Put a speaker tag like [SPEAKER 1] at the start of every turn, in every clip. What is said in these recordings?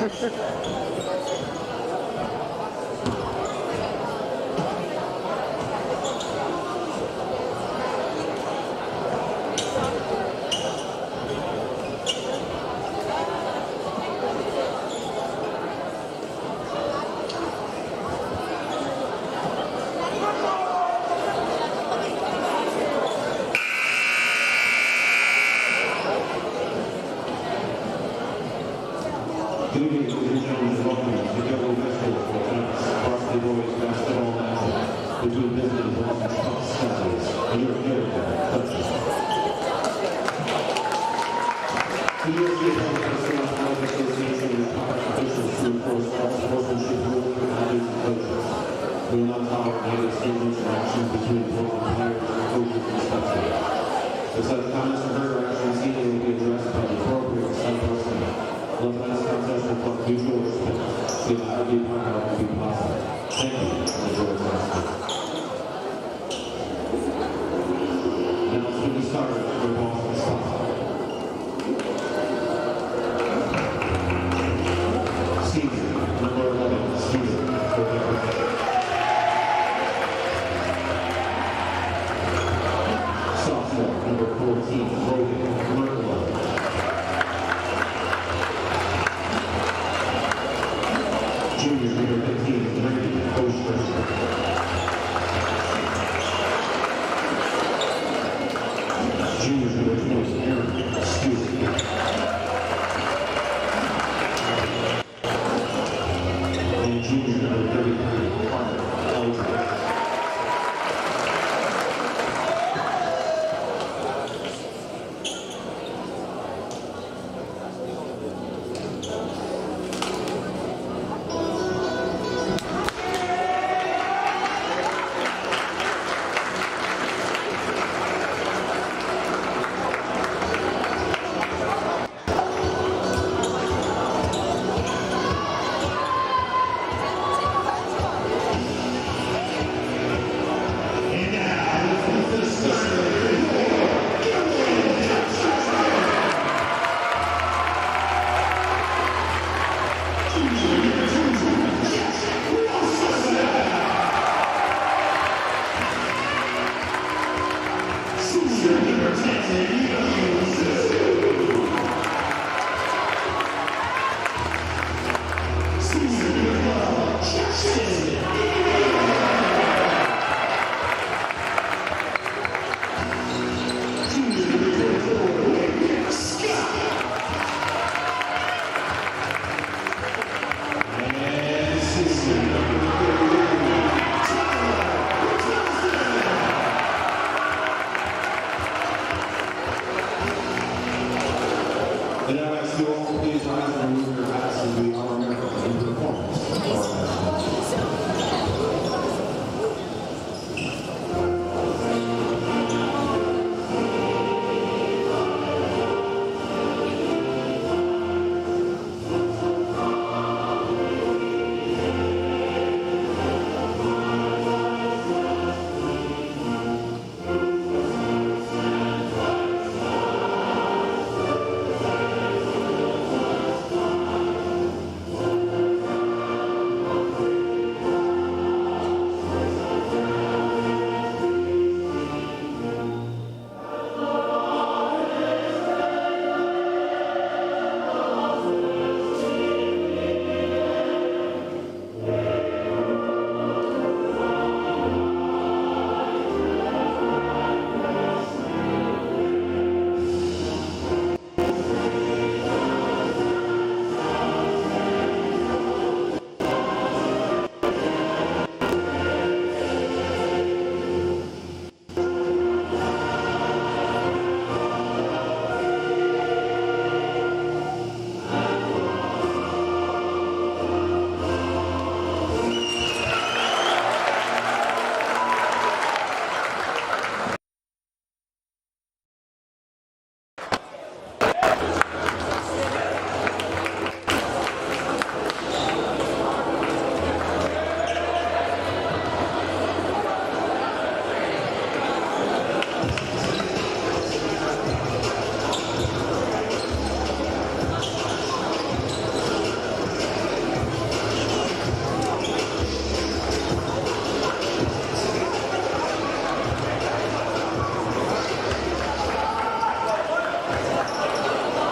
[SPEAKER 1] Ladies and gentlemen, welcome to the Guilderland Festival for tonight's varsity boys basketball matchup between visitors Ballston's top studies and your Guilderland Country. The USA Public Athletic Association requires officials to enforce all sportsmanship rules and values and coaches. We will not tolerate any statements and actions between Ballston players and coaches and spectators. If such comments are heard or actions seen, they will be addressed by the appropriate sub-person. Left-handed contest reflects mutual respect. The ID partner will be possible. Thank you. Enjoy the basket. Now it's going to be started for Ballston's top. Season number 11, Season for sophomore number 14, Logan Merkel. Junior number 15, Randy Oster. Junior number 20, Aaron Stewart. And junior number 33, Carter Eldridge.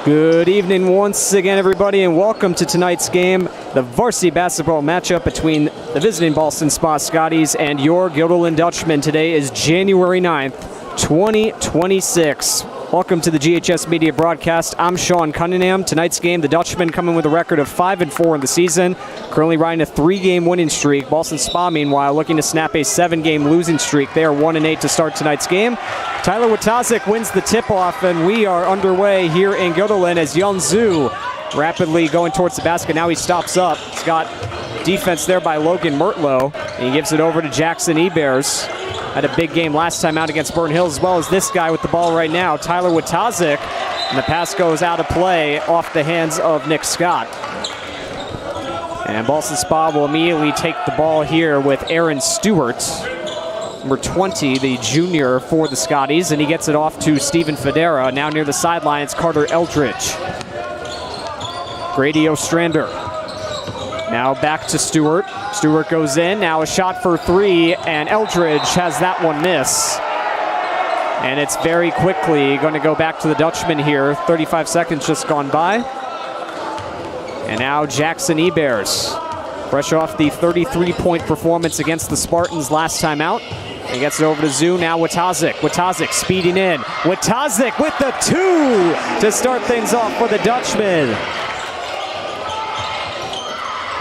[SPEAKER 2] Good evening once again, everybody, and welcome to tonight's game, the varsity basketball matchup between the visiting Ballston Spa Scotties and your Guilderland Dutchmen. Today is January 9th, 2026. Welcome to the GHS Media broadcast. I'm Sean Cunningham. Tonight's game, the Dutchmen coming with a record of 5-4 in the season, currently riding a 3-game winning streak. Ballston Spa, meanwhile, looking to snap a 7-game losing streak. They are 1-8 to start tonight's game. Tyler Watazik wins the tip-off, and we are underway here in Guilderland as Yeonzu rapidly going towards the basket. Now he stops up. He's got defense there by Logan Mertlow, and he gives it over to Jackson Ebers. Had a big game last time out against Burn Hills, as well as this guy with the ball right now, Tyler Watazik. And the pass goes out of play off the hands of Nick Scott. And Ballston Spa will immediately take the ball here with Aaron Stewart, number 20, the junior for the Scotties, and he gets it off to Steven Federa. Now near the sideline, it's Carter Eldridge. Grady Ostrander. Now back to Stewart. Stewart goes in, now a shot for 3, and Eldridge has that one miss. And it's very quickly going to go back to the Dutchman here. 35 seconds just gone by. And now Jackson Ebers, fresh off the 33-point performance against the Spartans last time out. He gets it over to Zoo, now Watazik. Watazik speeding in. Watazik with the 2 to start things off for the Dutchman.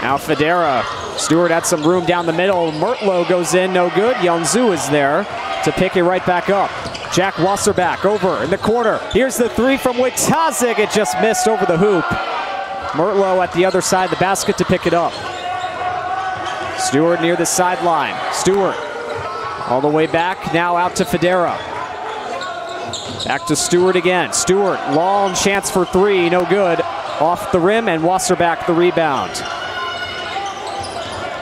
[SPEAKER 2] Now Federa. Stewart had some room down the middle. Mertlow goes in, no good. Yeonzu is there to pick it right back up. Jack Wasserback over in the corner. Here's the 3 from Watazik. It just missed over the hoop. Mertlow at the other side of the basket to pick it up. Stewart near the sideline. Stewart all the way back, now out to Federa. Back to Stewart again. Stewart, long chance for 3, no good. Off the rim, and Wasserback the rebound.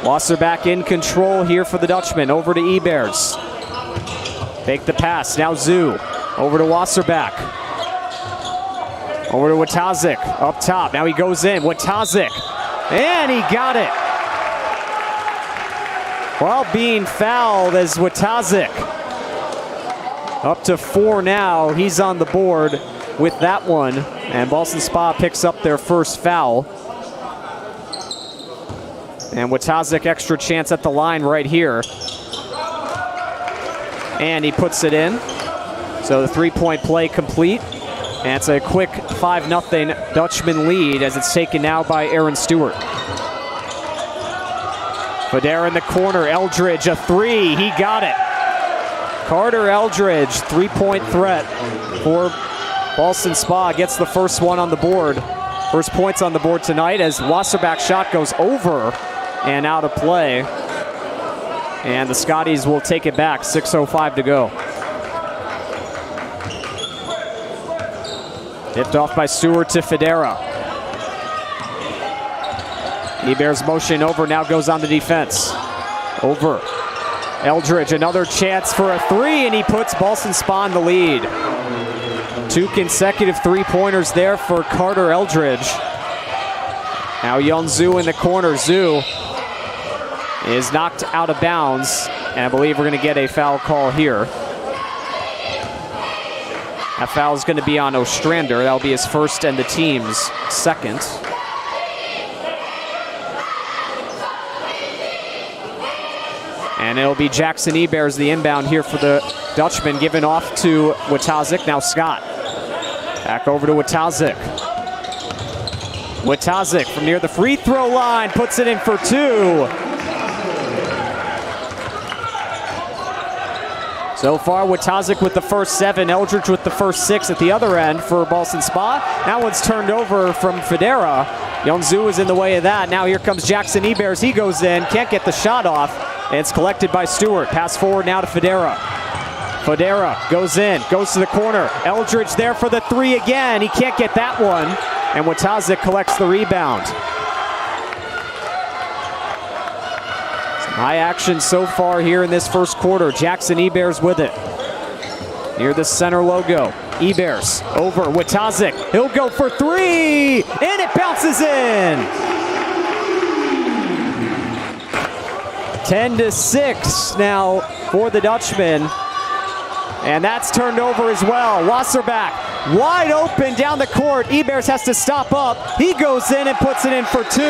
[SPEAKER 2] Wasserback in control here for the Dutchman. Over to Ebers. Fake the pass. Now Zoo. Over to Wasserback. Over to Watazik. Up top. Now he goes in. Watazik. And he got it. While being fouled as Watazik. Up to 4 now. He's on the board with that one. And Ballston Spa picks up their first foul. And Watazik extra chance at the line right here. And he puts it in. So the 3-point play complete. And it's a quick 5-0 Dutchman lead as it's taken now by Aaron Stewart. Federa in the corner. Eldridge, a 3. He got it. Carter Eldridge, 3-point threat for Ballston Spa. Gets the first one on the board. First points on the board tonight as Wasserback's shot goes over and out of play. And the Scotties will take it back. 6:05 to go. Tipped off by Stewart to Federa. Ebers motion over, now goes on the defense. Over. Eldridge, another chance for a 3, and he puts Ballston Spa in the lead. 2 consecutive 3-pointers there for Carter Eldridge. Now Yeonzu in the corner. Zoo is knocked out of bounds, and I believe we're going to get a foul call here. That foul is going to be on Ostrander. That'll be his first and the team's second. And it'll be Jackson Ebers, the inbound here for the Dutchman, given off to Watazik. Now Scott. Back over to Watazik. Watazik from near the free throw line puts it in for 2. So far, Watazik with the first 7, Eldridge with the first 6 at the other end for Ballston Spa. That one's turned over from Federa. Yeonzu is in the way of that. Now here comes Jackson Ebers. He goes in, can't get the shot off. And it's collected by Stewart. Pass forward now to Federa. Federa goes in, goes to the corner. Eldridge there for the 3 again. He can't get that one. And Watazik collects the rebound. High action so far here in this first quarter. Jackson Ebers with it. Near the center logo. Ebers over Watazik. He'll go for 3, and it bounces in. 10-6 now for the Dutchman. And that's turned over as well. Wasserback Wide open down the court. Ebers has to stop up. He goes in and puts it in for 2.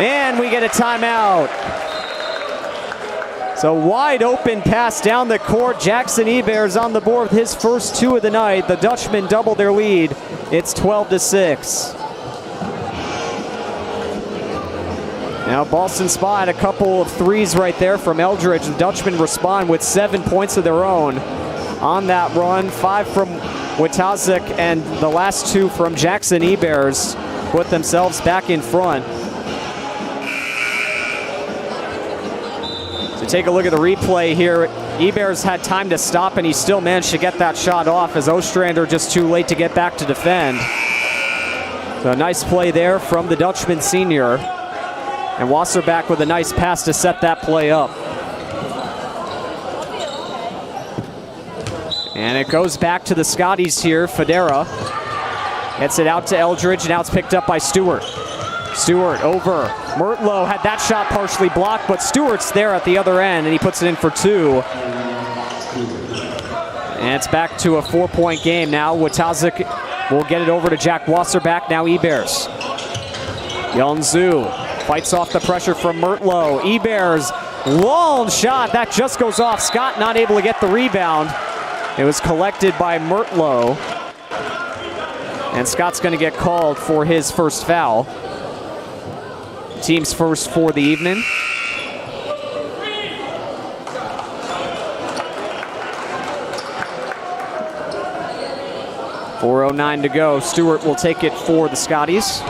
[SPEAKER 2] And we get a timeout. So wide open pass down the court. Jackson Ebers on the board with his first 2 of the night. The Dutchmen double their lead. It's 12-6. Now Ballston Spa had a couple of threes right there from Eldridge. The Dutchmen respond with 7 points of their own on that run. 5 from Watazik and the last 2 from Jackson Ebers put themselves back in front. So take a look at the replay here. Ebers had time to stop and he still managed to get that shot off as Ostrander just too late to get back to defend. So a nice play there from the Dutchman senior. And Wasserback with a nice pass to set that play up. And it goes back to the Scotties here. Federa gets it out to Eldridge. Now it's picked up by Stewart. Stewart over. Mertlow had that shot partially blocked, but Stewart's there at the other end, and he puts it in for 2. And it's back to a 4-point game now. Watazik will get it over to Jack Wasserback. Now Ebers. Yonzu fights off the pressure from Mertlow. Ebers, long shot. That just goes off. Scott not able to get the rebound. It was collected by Mertlow. And Scott's going to get called for his first foul. Team's first for the evening. .409 to go. Stewart will take it for the Scotties.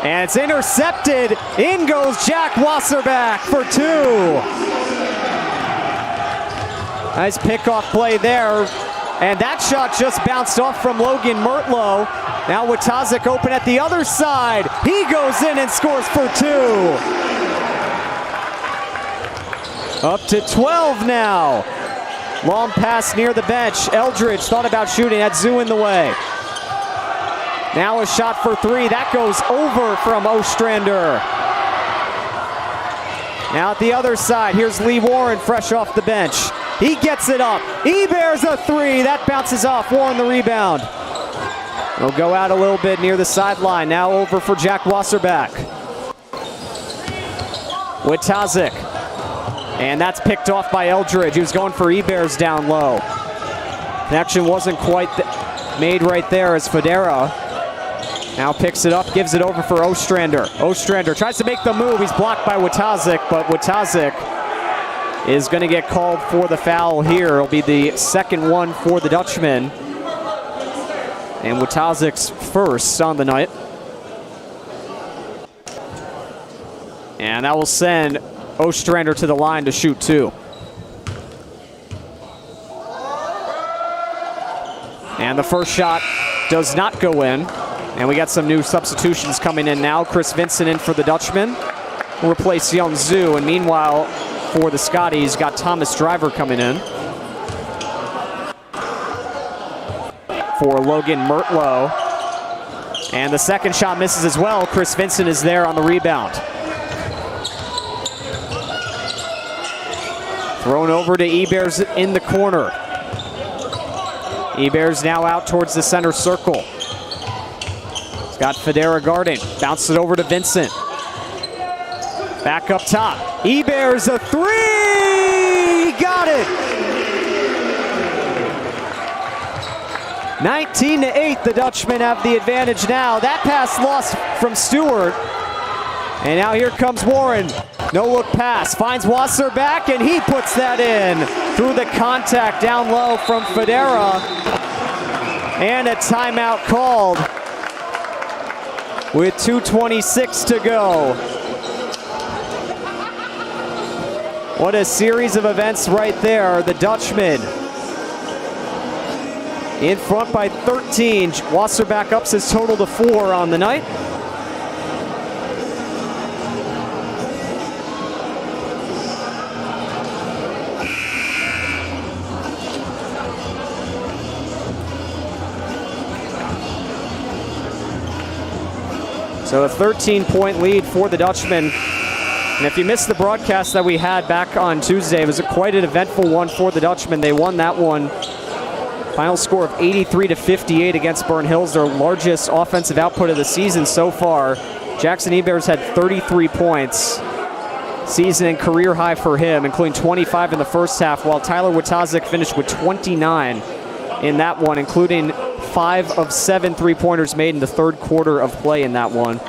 [SPEAKER 2] And it's intercepted. In goes Jack Wasserback for 2. Nice pickoff play there. And that shot just bounced off from Logan Mertlow. Now Watazik open at the other side. He goes in and scores for 2. Up to 12 now. Long pass near the bench. Eldridge thought about shooting, had Zoo in the way. Now a shot for 3. That goes over from Ostrander. Now at the other side, here's Lee Warren fresh off the bench. He gets it up. Ebers a 3. That bounces off. Warren the rebound. He'll go out a little bit near the sideline. Now over for Jack Wasserback. Watazik. And that's picked off by Eldridge. He was going for Ebers down low. Connection wasn't quite made right there as Federa now picks it up, gives it over for Ostrander. Ostrander tries to make the move. He's blocked by Watazik, but Watazik is going to get called for the foul here. It'll be the second one for the Dutchman. And Watazik's first on the night. And that will send Ostrander to the line to shoot 2. And the first shot does not go in. And we got some new substitutions coming in now. Chris Vincent in for the Dutchman. Will replace Young Zhu. And meanwhile, for the Scotties, got Thomas Driver coming in. For Logan Mertlow. And the second shot misses as well. Chris Vincent is there on the rebound. Thrown over to Ebers in the corner. Ebers now out towards the center circle. He's got Federa guarding. Bounced it over to Vincent. Back up top. Ebers a 3! He got it! 19-8, the Dutchmen have the advantage now. That pass lost from Stewart. And now here comes Warren. No-look pass, finds Wasserback, and he puts that in through the contact down low from Federa. And a timeout called with 2:26 to go. What a series of events right there. The Dutchmen in front by 13. Wasserback ups his total to 4 on the night. So a 13-point lead for the Dutchmen And if you missed the broadcast that we had back on Tuesday, it was quite an eventful one for the Dutchmen. They won that one. Final score of 83-58 against Burn Hills, their largest offensive output of the season so far. Jackson Ebears had 33 points. Season and career high for him, including 25 in the first half, while Tyler Witazik finished with 29 in that one, including 5 of 7 three-pointers made in the third quarter of play in that one.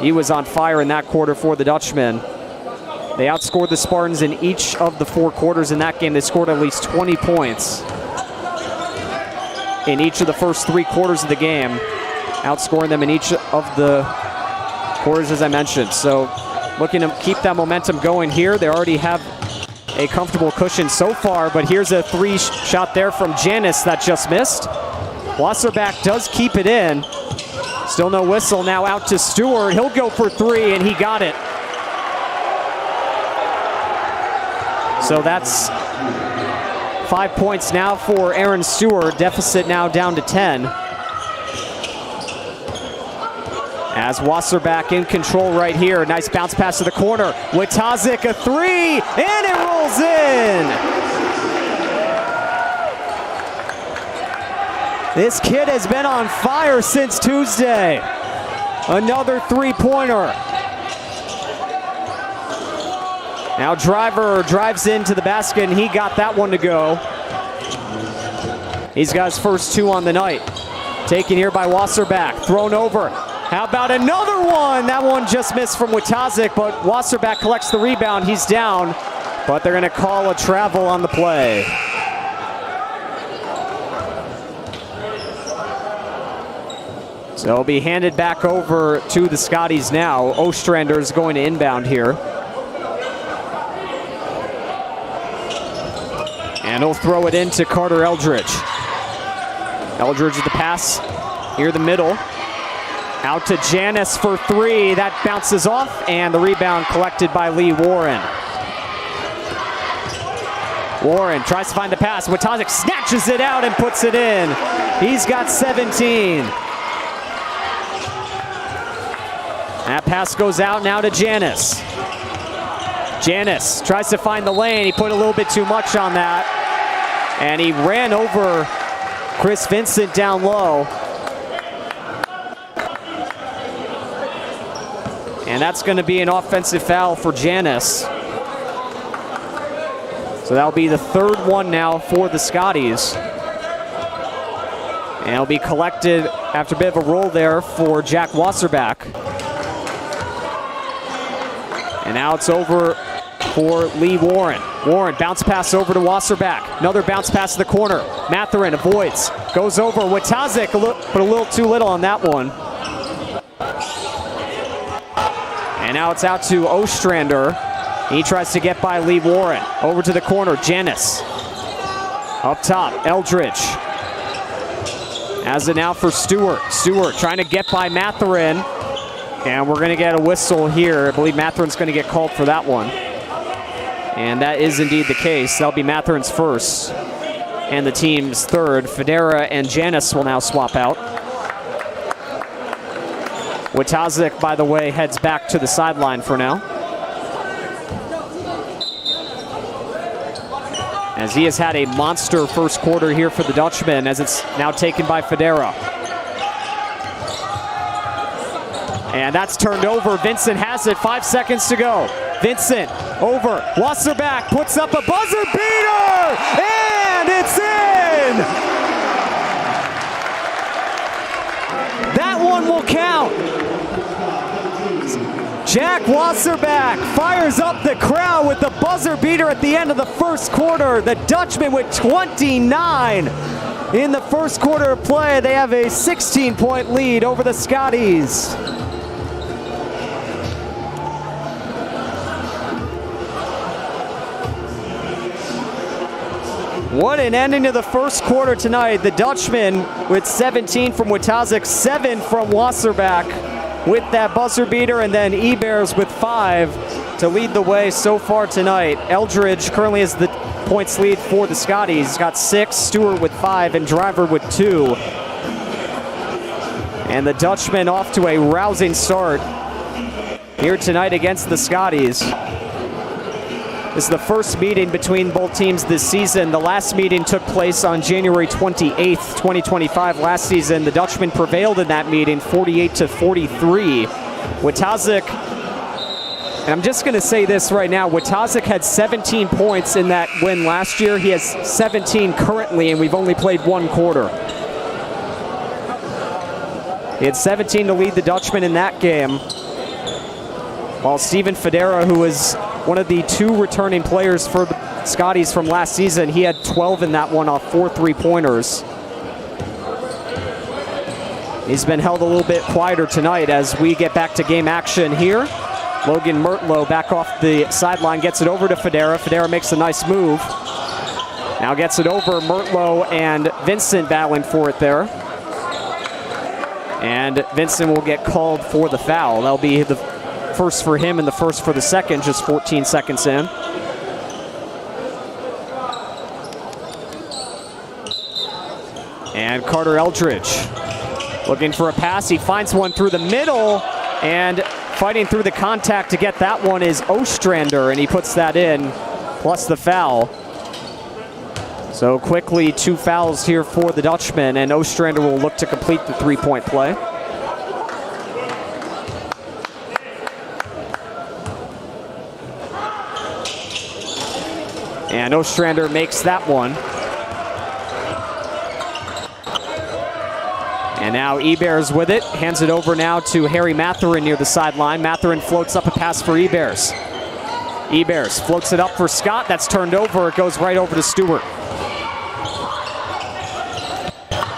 [SPEAKER 2] He was on fire in that quarter for the Dutchmen. They outscored the Spartans in each of the 4 quarters in that game. They scored at least 20 points in each of the first 3 quarters of the game, outscoring them in each of the quarters, as I mentioned. So looking to keep that momentum going here. They already have a comfortable cushion so far, but here's a 3 shot there from Janis that just missed. Wasserback does keep it in. Still no whistle. Now out to Stewart. He'll go for 3, and he got it. So that's 5 points now for Aaron Stewart. Deficit now down to 10. As Wasserback in control right here. Nice bounce pass to the corner. Witazik a 3, and it rolls in. This kid has been on fire since Tuesday. Another 3-pointer. Now Driver drives into the basket, and he got that one to go. He's got his first 2 on the night. Taken here by Wasserback, thrown over. How about another one? That one just missed from Witazik, but Wasserback collects the rebound. He's down, but they're going to call a travel on the play. So it'll be handed back over to the Scotties now. Ostrander is going to inbound here. And he'll throw it into Carter Eldridge. Eldridge with the pass. Here the middle. Out to Janis for 3. That bounces off, and the rebound collected by Lee Warren. Warren tries to find the pass. Witazik snatches it out and puts it in. He's got 17. That pass goes out now to Janis. Janis tries to find the lane. He put a little bit too much on that. And he ran over Chris Vincent down low. And that's going to be an offensive foul for Janis. So that'll be the 3rd one now for the Scotties. And it'll be collected after a bit of a roll there for Jack Wasserback. And now it's over for Lee Warren. Warren, bounce pass over to Wasserback. Another bounce pass to the corner. Mathurin avoids. Goes over. Witazik, but a little too little on that one. And now it's out to Ostrander. He tries to get by Lee Warren. Over to the corner, Janis. Up top, Eldridge. As it now for Stewart. Stewart trying to get by Mathurin. And we're going to get a whistle here. I believe Mathurin's going to get called for that one. And that is indeed the case. That'll be Mathurin's first and the team's 3rd. Federa and Janis will now swap out. Witazik, by the way, heads back to the sideline for now, as he has had a monster first quarter here for the Dutchman, as it's now taken by Federa. And that's turned over. Vincent has it. 5 seconds to go. Vincent over. Wasserback puts up a buzzer beater, and it's in! That one will count. Jack Wasserback fires up the crowd with the buzzer beater at the end of the first quarter. The Dutchman with 29 in the first quarter of play. They have a 16-point lead over the Scotties. What an ending to the first quarter tonight. The Dutchman with 17 from Witazik, 7 from Wasserback with that buzzer beater, and then Ebears with 5 to lead the way so far tonight. Eldridge currently has the points lead for the Scotties. He's got 6, Stewart with 5, and Driver with 2. And the Dutchman off to a rousing start here tonight against the Scotties. This is the first meeting between both teams this season. The last meeting took place on January 28th, 2025. Last season, the Dutchmen prevailed in that meeting, 48-43. Wetazik, and I'm just going to say this right now, Wetazik had 17 points in that win last year. He has 17 currently, and we've only played one quarter. He had 17 to lead the Dutchmen in that game, while Steven Federa, who was one of the 2 returning players for the Scotties from last season, he had 12 in that one off 4 3-pointers. He's been held a little bit quieter tonight as we get back to game action here. Logan Mertlow back off the sideline, gets it over to Federa. Federa makes a nice move. Now gets it over. Mertlow and Vincent battling for it there. And Vincent will get called for the foul. That'll be the first for him and the first for the second, just 14 seconds in. And Carter Eldridge looking for a pass. He finds one through the middle, and fighting through the contact to get that one is Ostrander, and he puts that in, plus the foul. So quickly 2 fouls here for the Dutchman, and Ostrander will look to complete the 3-point play. And Ostrander makes that one. And now Ebers with it, hands it over now to Harry Matherin near the sideline. Matherin floats up a pass for Ebers. Ebers floats it up for Scott, that's turned over, it goes right over to Stewart.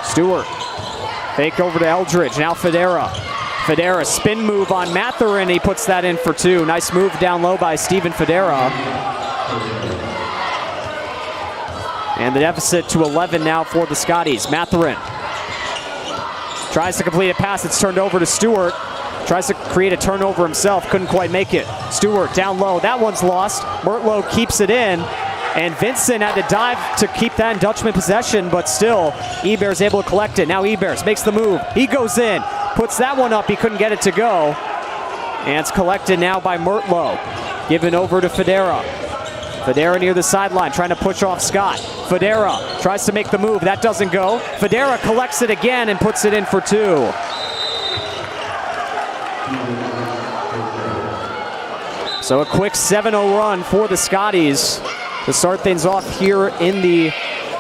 [SPEAKER 2] Stewart, fake over to Eldridge, now Federa. Federa, spin move on Matherin, he puts that in for 2. Nice move down low by Steven Federa. And the deficit to 11 now for the Scotties. Matherin tries to complete a pass, it's turned over to Stewart. Tries to create a turnover himself, couldn't quite make it. Stewart down low, that one's lost. Mertlow keeps it in, and Vincent had to dive to keep that in Dutchman possession, but still, Ebers able to collect it. Now Ebers makes the move, he goes in, puts that one up, he couldn't get it to go. And it's collected now by Mertlow, given over to Federa. Federa near the sideline, trying to push off Scott. Federa tries to make the move, that doesn't go. Federa collects it again and puts it in for 2. So a quick 7-0 run for the Scotties to start things off here in the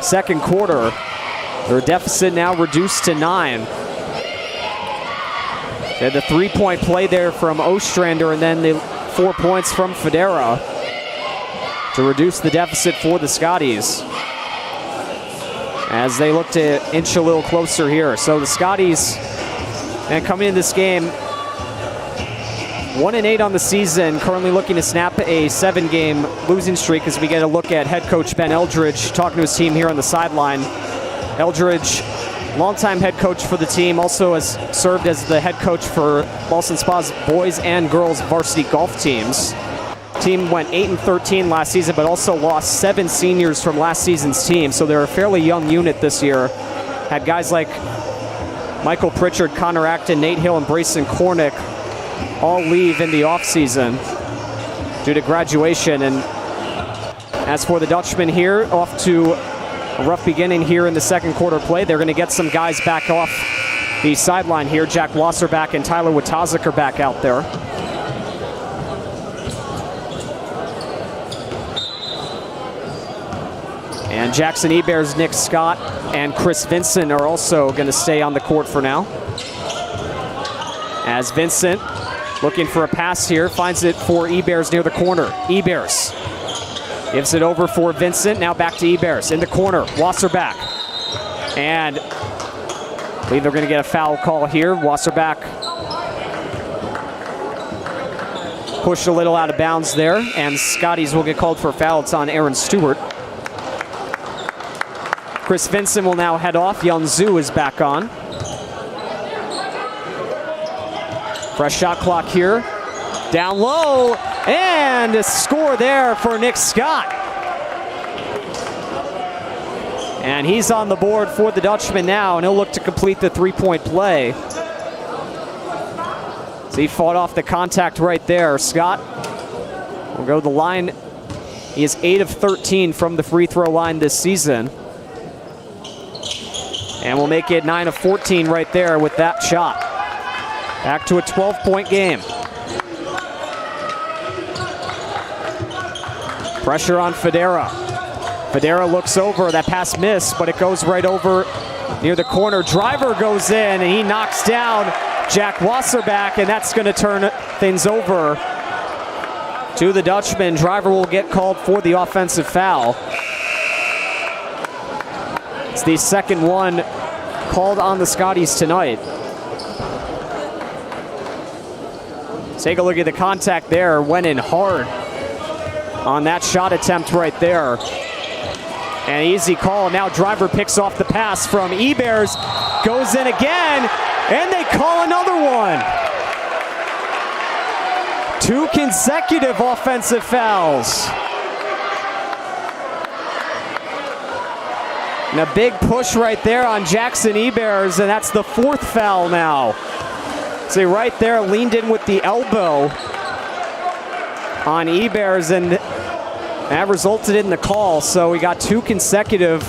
[SPEAKER 2] second quarter. Their deficit now reduced to 9. They had the 3-point play there from Ostrander, and then the 4 points from Federa to reduce the deficit for the Scotties as they look to inch a little closer here. So the Scotties, and coming into this game, 1-8 on the season, currently looking to snap a 7-game losing streak as we get a look at head coach Ben Eldridge talking to his team here on the sideline. Eldridge, longtime head coach for the team, also has served as the head coach for Ballston Spa's boys and girls varsity golf teams. Team went 8-13 last season, but also lost 7 seniors from last season's team, so they're a fairly young unit this year. Had guys like Michael Pritchard, Connor Acton, Nate Hill, and Brayson Cornick all leave in the offseason due to graduation. And as for the Dutchmen here, off to a rough beginning here in the second quarter play. They're going to get some guys back off the sideline here. Jack Wasserback and Tyler Wetazik are back out there. And Jackson Ebers, Nick Scott, and Chris Vincent are also going to stay on the court for now. As Vincent, looking for a pass here, finds it for Ebers near the corner. Ebers gives it over for Vincent, now back to Ebers in the corner. Wasserback, and I believe they're going to get a foul call here. Wasserback pushed a little out of bounds there, and Scotties will get called for a foul. It's on Aaron Stewart. Chris Vincent will now head off. Yun Zhu is back on. Fresh shot clock here. Down low, and a score there for Nick Scott. And he's on the board for the Dutchman now, and he'll look to complete the 3-point play. So he fought off the contact right there. Scott will go to the line. He is 8 of 13 from the free throw line this season. And we'll make it 9 of 14 right there with that shot. Back to a 12-point game. Pressure on Federa. Federa looks over. That pass missed, but it goes right over near the corner. Driver goes in, and he knocks down Jack Wasserback, and that's going to turn things over to the Dutchman. Driver will get called for the offensive foul. It's the second one called on the Scotties tonight. Take a look at the contact there. Went in hard on that shot attempt right there. An easy call. Now Driver picks off the pass from Ebers. Goes in again, and they call another one. 2 consecutive offensive fouls. And a big push right there on Jackson Ebers, and that's the 4th foul now. See, right there, leaned in with the elbow on Ebers, and that resulted in the call. So we got 2 consecutive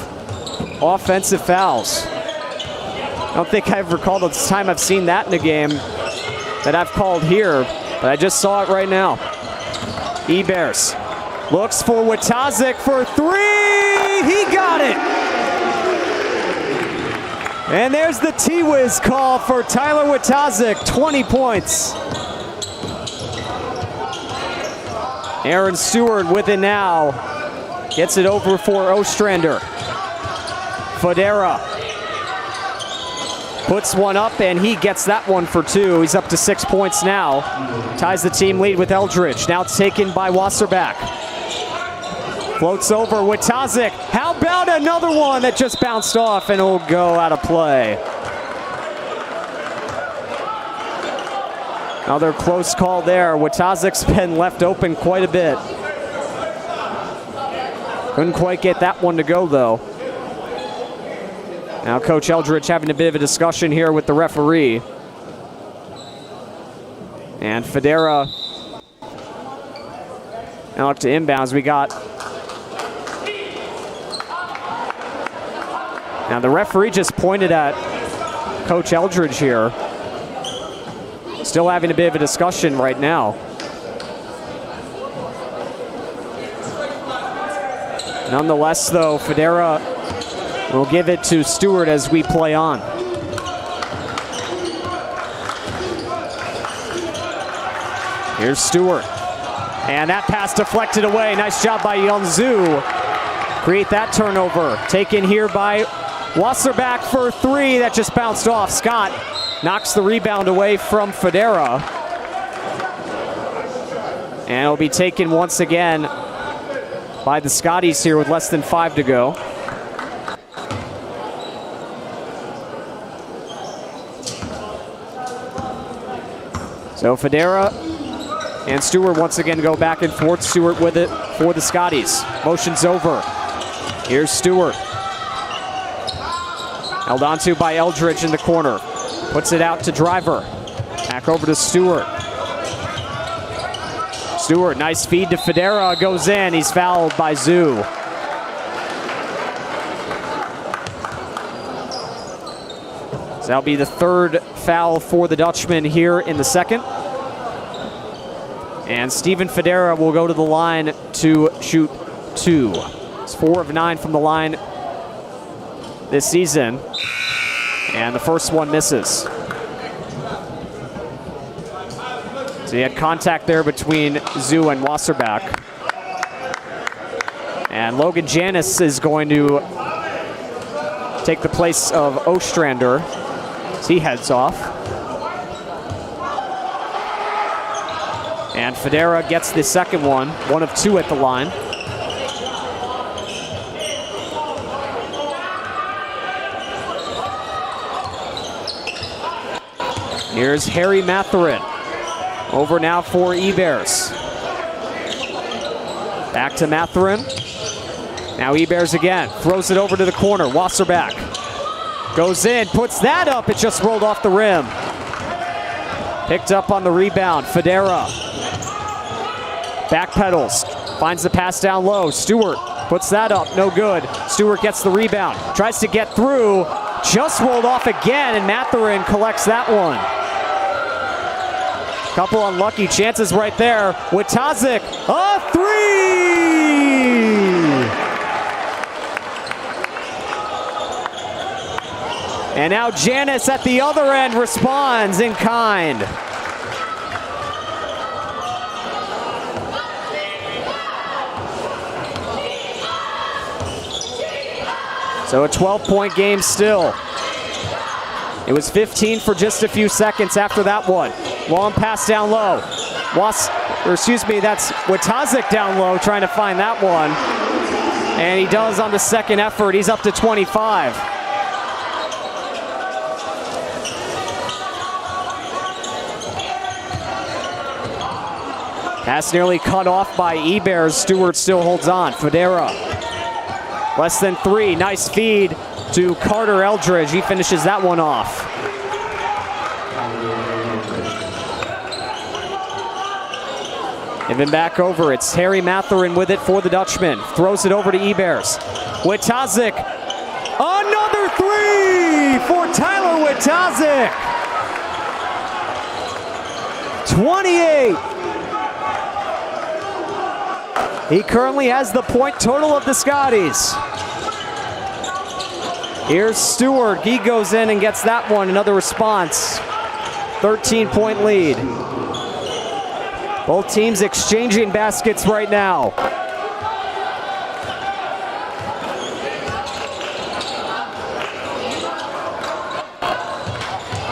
[SPEAKER 2] offensive fouls. I don't think I've recalled the time I've seen that in a game that I've called here, but I just saw it right now. Ebers looks for Watazik for 3. He got it. And there's the T-Wiz call for Tyler Watazik, 20 points. Aaron Stewart with it now. Gets it over for Ostrander. Federa puts one up, and he gets that one for 2. He's up to 6 points now. Ties the team lead with Eldridge. Now it's taken by Wasserback. Floats over Watazik. How about another one that just bounced off and will go out of play? Another close call there. Watazik's been left open quite a bit. Couldn't quite get that one to go, though. Now Coach Eldridge having a bit of a discussion here with the referee. And Federa now up to inbounds. We got... Now the referee just pointed at Coach Eldridge here. Still having a bit of a discussion right now. Nonetheless, though, Federa will give it to Stewart as we play on. Here's Stewart. And that pass deflected away. Nice job by Yeonzu. Create that turnover. Taken here by Wasserback for 3. That just bounced off. Scott knocks the rebound away from Federa. And it'll be taken once again by the Scotties here with less than 5 to go. So Federa and Stewart once again go back and forth. Stewart with it for the Scotties. Motion's over. Here's Stewart. Held onto by Eldridge in the corner. Puts it out to Driver. Back over to Stewart. Stewart, nice feed to Federa. Goes in. He's fouled by Zoo. So that'll be the 3rd foul for the Dutchman here in the 2nd. And Steven Federa will go to the line to shoot 2. It's 4 of 9 from the line this season. And the first one misses. So he had contact there between Zoo and Wasserback. And Logan Janis is going to take the place of Ostrander as he heads off. And Federa gets the second one, 1 of 2 at the line. Here's Harry Matherin. Over now for Ebers. Back to Matherin. Now Ebers again. Throws it over to the corner. Wasserback goes in, puts that up. It just rolled off the rim. Picked up on the rebound, Federa. Backpedals, finds the pass down low. Stewart puts that up, no good. Stewart gets the rebound, tries to get through, just rolled off again, and Matherin collects that one. Couple unlucky chances right there. Witazik, a three! And now Janis at the other end responds in kind. So a 12-point game still. It was 15 for just a few seconds after that one. Long pass down low. That's Witazik down low trying to find that one. And he does on the second effort. He's up to 25. Pass nearly cut off by Ebers. Stewart still holds on. Federa. Less than three. Nice feed to Carter Eldridge. He finishes that one off. Even back over. It's Harry Matherin with it for the Dutchman. Throws it over to Ebers. Witazik. Another three for Tyler Witazik. 28. He currently has the point total of the Scotties. Here's Stewart. He goes in and gets that one. Another response. 13-point lead. Both teams exchanging baskets right now.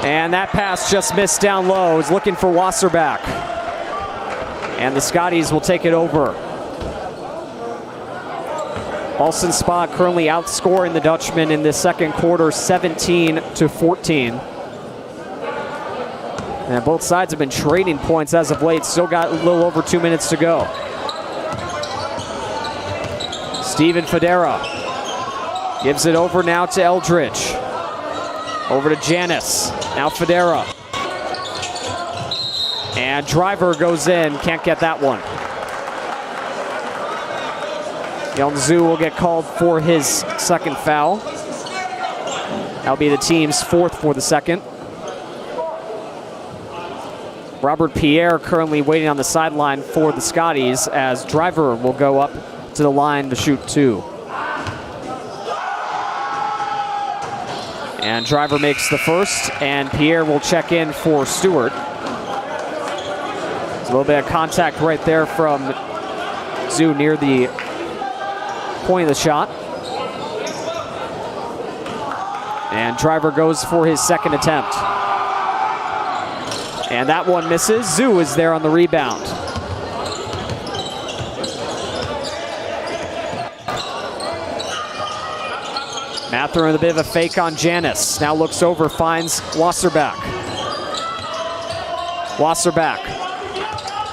[SPEAKER 2] And that pass just missed down low. He's looking for Wasserback. And the Scotties will take it over. Ballston Spa currently outscoring the Dutchmen in the second quarter, 17-14. And both sides have been trading points as of late. Still got a little over 2 minutes to go. Steven Federa gives it over now to Eldridge. Over to Janis. Now Federa. And Driver goes in. Can't get that one. Yeonju will get called for his second foul. That'll be the team's fourth for the second. Robert Pierre currently waiting on the sideline for the Scotties as Driver will go up to the line to shoot two. And Driver makes the first, and Pierre will check in for Stewart. There's a little bit of contact right there from Zhu near the point of the shot. And Driver goes for his second attempt. And that one misses. Zhu is there on the rebound. Matherin with a bit of a fake on Janis. Now looks over, finds Wasserback. Wasserback.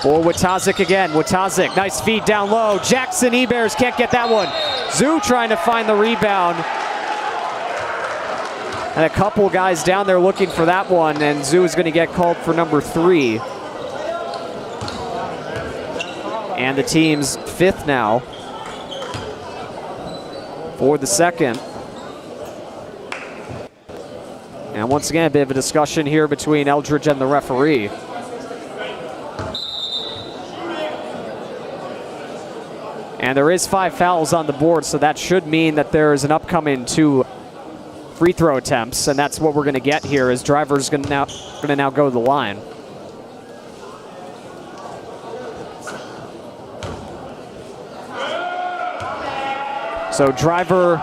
[SPEAKER 2] For Witazik again. Witazik, nice feed down low. Jackson Ebers can't get that one. Zhu trying to find the rebound. And a couple guys down there looking for that one, and Zhu is going to get called for number 3. And the team's fifth now for the second. And once again, a bit of a discussion here between Eldridge and the referee. And there is 5 fouls on the board, so that should mean that there is an upcoming 2 free throw attempts, and that's what we're going to get here as Driver's going to now go to the line. So Driver,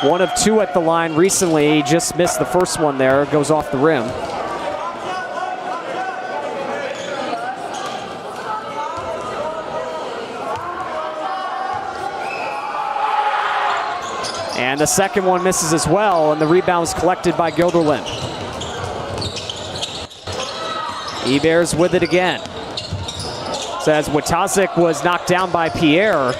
[SPEAKER 2] 1 of 2 at the line recently. He just missed the first one there. Goes off the rim. And the second one misses as well, and the rebound is collected by Guilderland. Ebers with it again. Says Witazik was knocked down by Pierre.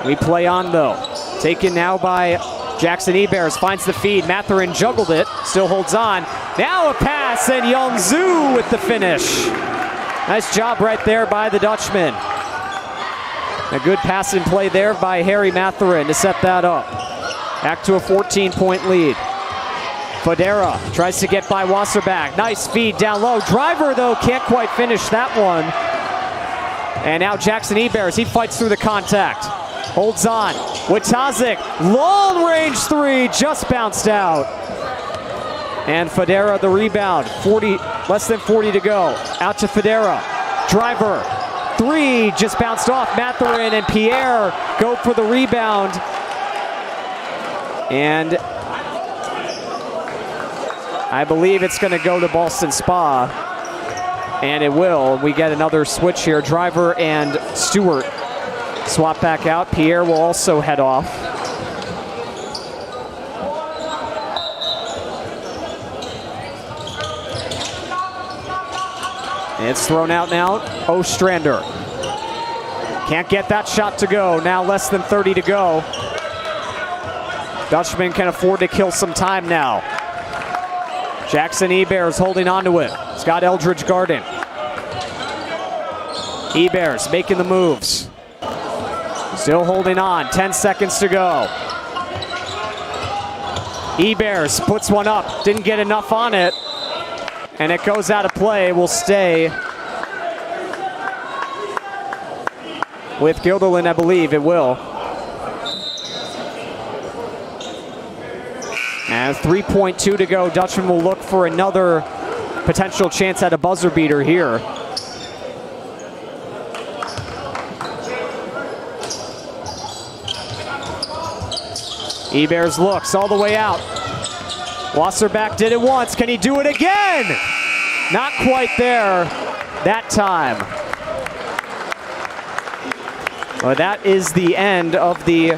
[SPEAKER 2] We play on though. Taken now by Jackson Ebers, finds the feed. Matherin juggled it, still holds on. Now a pass, and Yongzhu with the finish. Nice job right there by the Dutchman. A good pass and play there by Harry Matherin to set that up. Back to a 14-point lead. Fodera tries to get by Wasserback. Nice feed down low. Driver, though, can't quite finish that one. And now Jackson Ebers, he fights through the contact. Holds on. Witazik, long range three, just bounced out. And Fodera the rebound. Less than 40 to go. Out to Fodera. Driver, three, just bounced off. Matherin and Pierre go for the rebound. And I believe it's going to go to Ballston Spa. And it will. We get another switch here. Driver and Stewart swap back out. Pierre will also head off. It's thrown out now. Ostrander. Can't get that shot to go. Now less than 30 to go. Dutchman can afford to kill some time now. Jackson Ebers holding on to it. Scott Eldridge guarding. Ebers making the moves. Still holding on. 10 seconds to go. Ebers puts one up. Didn't get enough on it. And it goes out of play. Will stay with Guilderland, I believe. It will. And 3.2 to go. Dutchman will look for another potential chance at a buzzer beater here. Ebers looks all the way out. Wasserback did it once. Can he do it again? Not quite there that time. Well, that is the end of the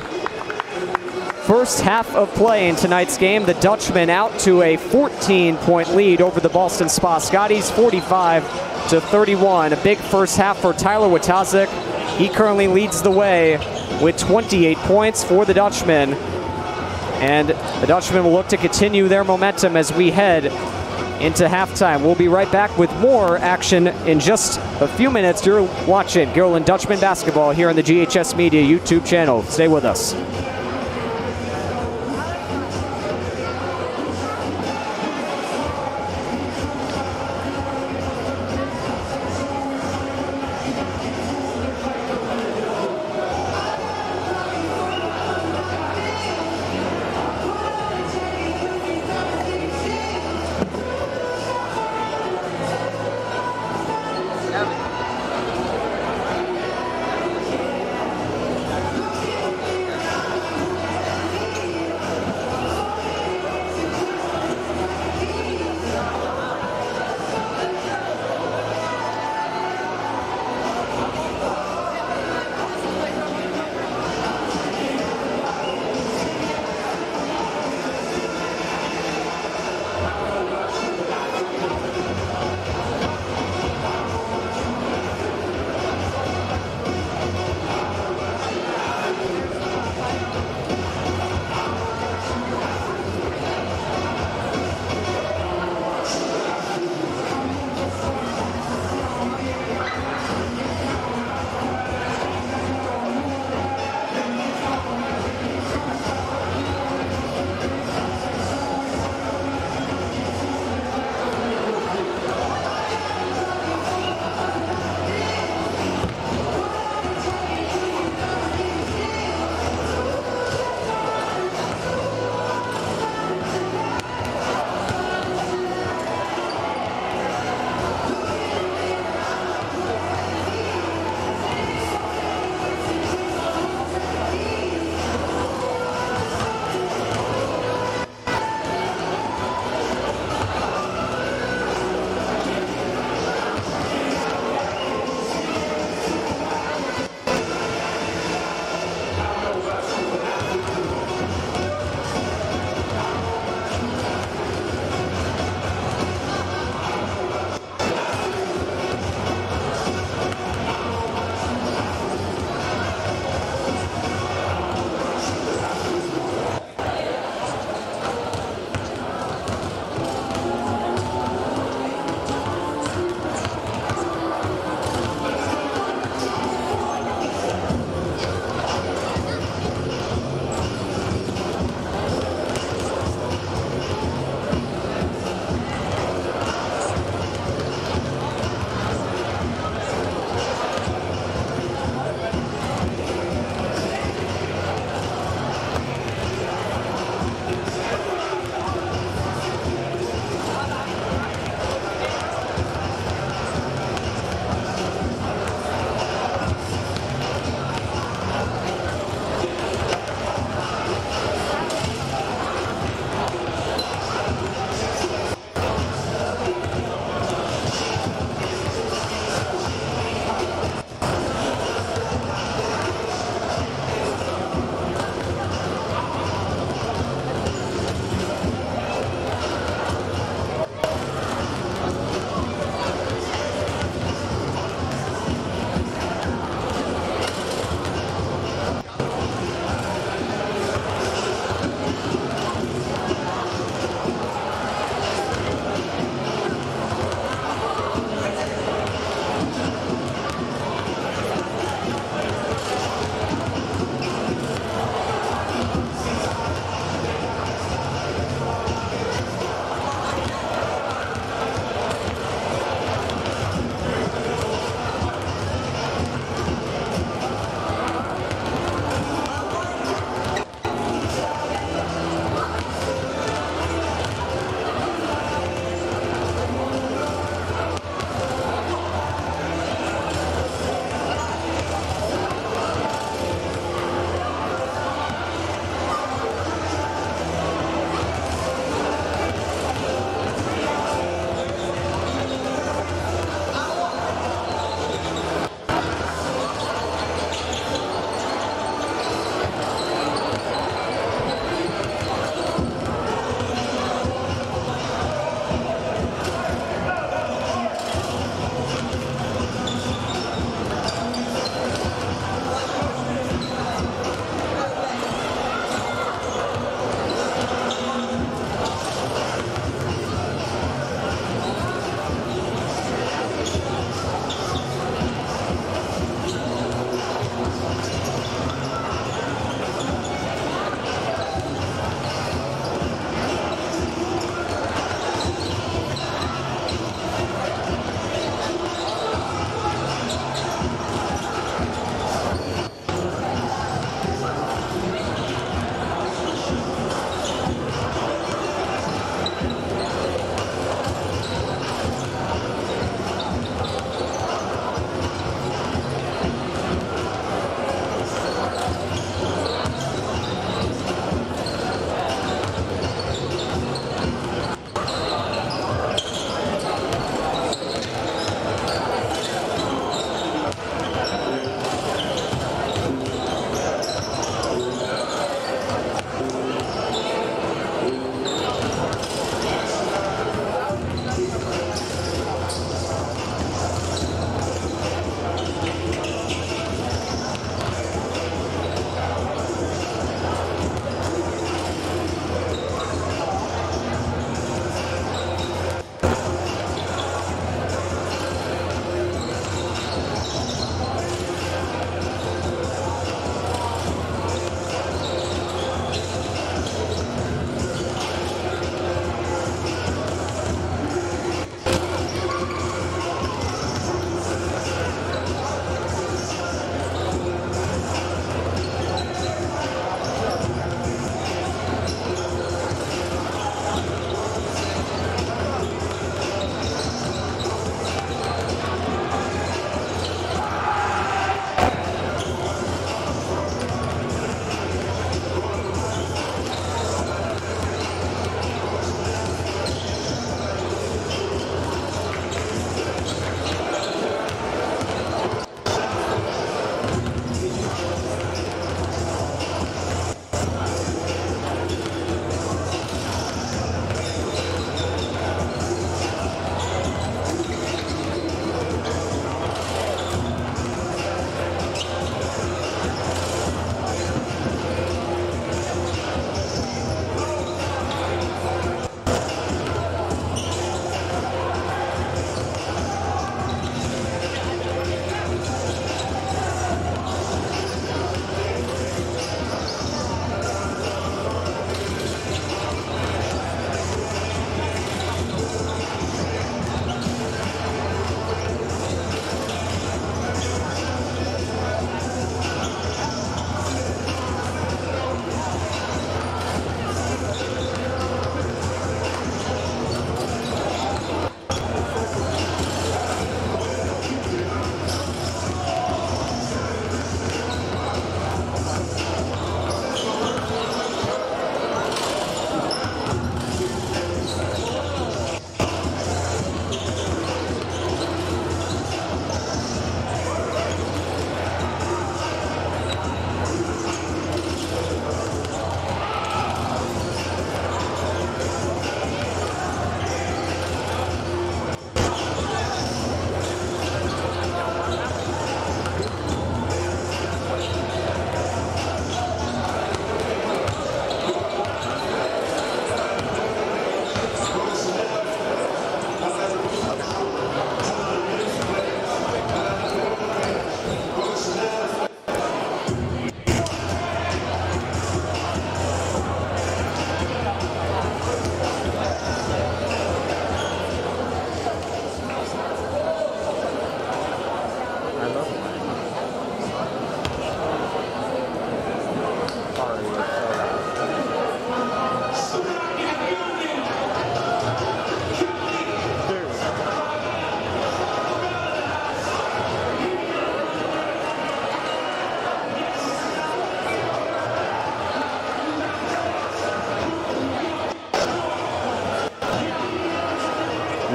[SPEAKER 2] first half of play in tonight's game. The Dutchman out to a 14-point lead over the Ballston Spa Scotties, 45-31. A big first half for Tyler Witazik. He currently leads the way with 28 points for the Dutchman. And the Dutchman will look to continue their momentum as we head into halftime. We'll be right back with more action in just a few minutes. You're watching Guilderland Dutchman basketball here on the GHS Media YouTube channel. Stay with us.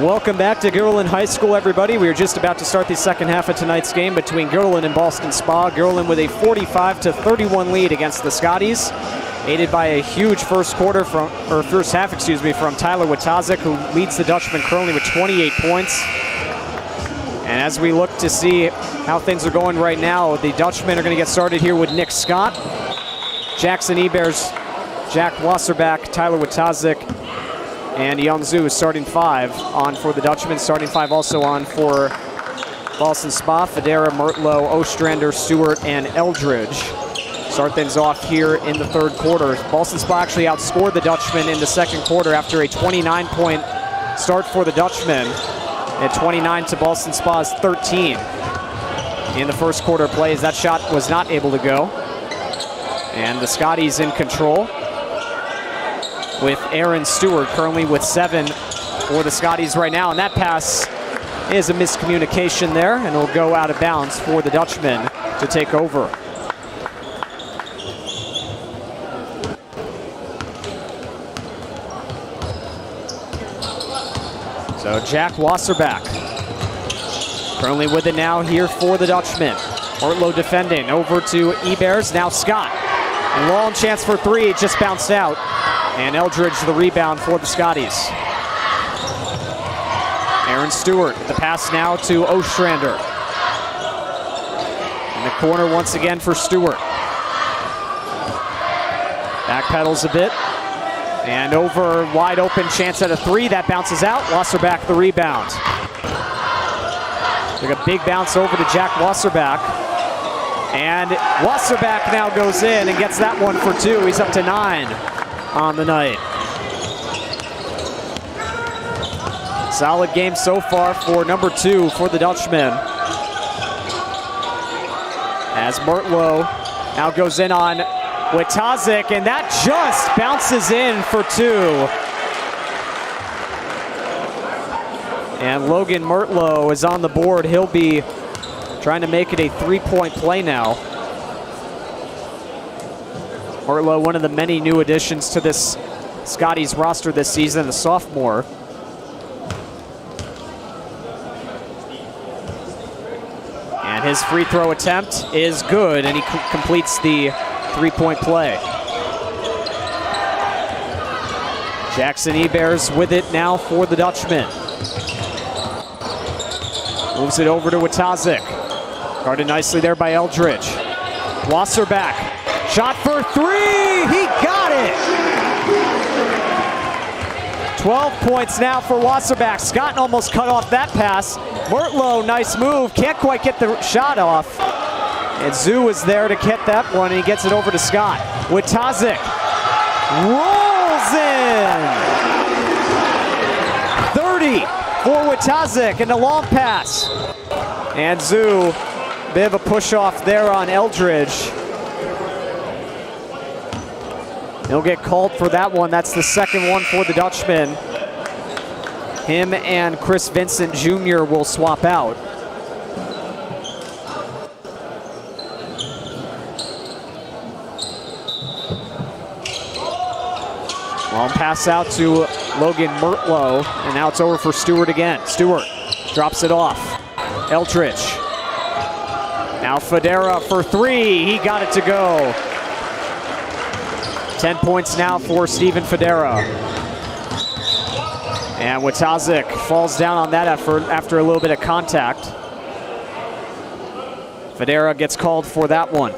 [SPEAKER 2] Welcome back to Guilderland High School, everybody. We are just about to start the second half of tonight's game between Guilderland and Ballston Spa. Guilderland with a 45-31 lead against the Scotties, aided by a huge first half, from Tyler Watazik, who leads the Dutchman currently with 28 points. And as we look to see how things are going right now, the Dutchmen are going to get started here with Nick Scott, Jackson Ebers, Jack Wasserback, Tyler Watazik, and Young Zhu starting 5 on for the Dutchmen. Starting 5 also on for Ballston Spa, Federa, Mertlow, Ostrander, Stewart, and Eldridge. Start things off here in the third quarter. Ballston Spa actually outscored the Dutchmen in the second quarter after a 29-point start for the Dutchmen at 29 to Ballston Spa's 13 in the first quarter plays. That shot was not able to go. And the Scotties in control, with Aaron Stewart currently with 7 for the Scotties right now. And that pass is a miscommunication there, and it'll go out of bounds for the Dutchmen to take over. So Jack Wasserback currently with it now here for the Dutchmen. Ortlow defending, over to Ebers, now Scott. Long chance for 3, it just bounced out. And Eldridge the rebound for the Scotties. Aaron Stewart, the pass now to Ostrander. In the corner once again for Stewart. Backpedals a bit. And over, wide open chance at a 3, that bounces out. Wasserback the rebound. Took a big bounce over to Jack Wasserback. And Wasserback now goes in and gets that one for 2. He's up to 9 on the night. Solid game so far for number 2 for the Dutchmen. As Mertlow now goes in on Watazik, and that just bounces in for 2. And Logan Mertlow is on the board. He'll be trying to make it a 3-point play now. Mertlow, one of the many new additions to this Scotties roster this season, a sophomore. And his free throw attempt is good, and he completes the 3-point play. Jackson Ebers with it now for the Dutchmen. Moves it over to Watazik. Guarded nicely there by Eldridge. Wasserback. Shot for 3, he got it! 12 points now for Wasserback. Scott almost cut off that pass. Mertlow, nice move, can't quite get the shot off. And Zhu is there to get that one, and he gets it over to Scott. Watazik rolls in! 30 for Watazik, and the long pass. And Zhu, bit of a push off there on Eldridge. He'll get called for that one. That's the second one for the Dutchman. Him and Chris Vincent Jr. will swap out. Long pass out to Logan Mertlow, and now it's over for Stewart again. Stewart drops it off. Eldridge. Now Federa for 3, he got it to go. 10 points now for Steven Federa. And Watazik falls down on that effort after a little bit of contact. Federa gets called for that one.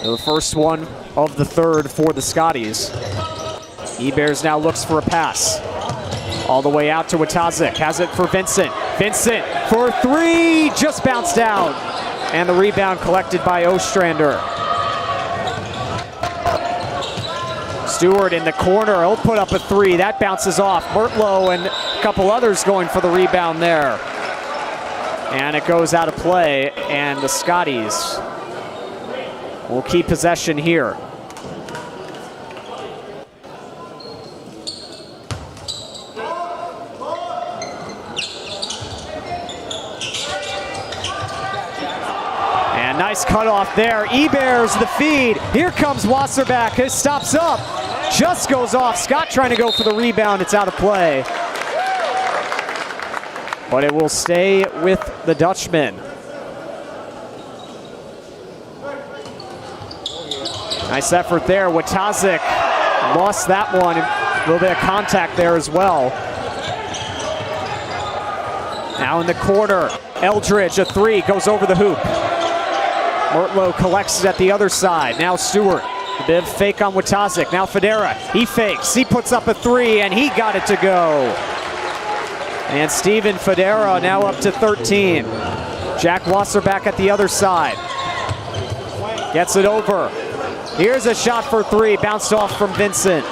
[SPEAKER 2] The first one of the third for the Scotties. Ebers now looks for a pass. All the way out to Watazik, has it for Vincent. Vincent for 3, just bounced out. And the rebound collected by Ostrander. Stewart in the corner, he'll put up a 3, that bounces off. Mertlow and a couple others going for the rebound there. And it goes out of play, and the Scotties will keep possession here. Nice cutoff there. Ebers the feed. Here comes Wasserback. He stops up. Just goes off. Scott trying to go for the rebound. It's out of play. But it will stay with the Dutchman. Nice effort there. Watazik lost that one. A little bit of contact there as well. Now in the corner, Eldridge, a three, goes over the hoop. Mortlow collects it at the other side. Now Stewart, a bit of fake on Watazik. Now Federa, he fakes, he puts up a three, and he got it to go. And Steven Federa now up to 13. Jack Wasserback at the other side. Gets it over. Here's a shot for three, bounced off from Vincent.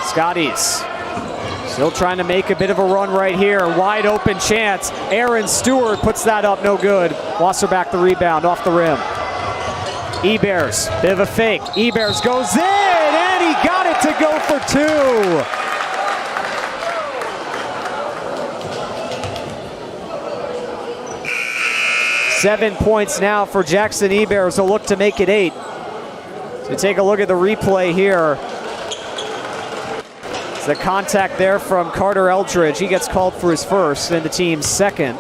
[SPEAKER 2] Scotties still trying to make a bit of a run right here. Wide open chance. Aaron Stewart puts that up, no good. Wasserback the rebound off the rim. Ebers, bit of a fake. Ebers goes in, and he got it to go for two. Seven points now for Jackson Ebers. He'll look to make it 8. So take a look at the replay here. The contact there from Carter Eldridge. He gets called for his first and the team's second.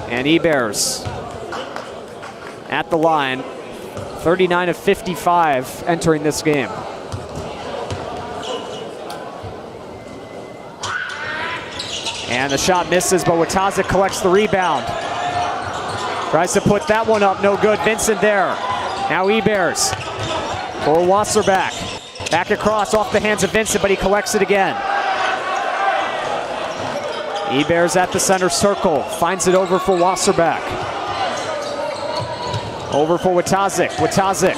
[SPEAKER 2] And Ebers at the line, 39 of 55 entering this game. And the shot misses, but Watazik collects the rebound. Tries to put that one up, no good. Vincent there. Now Ebers for Wasserback. Back across off the hands of Vincent, but he collects it again. Ebers at the center circle, finds it over for Wasserback. Over for Watazik. Watazik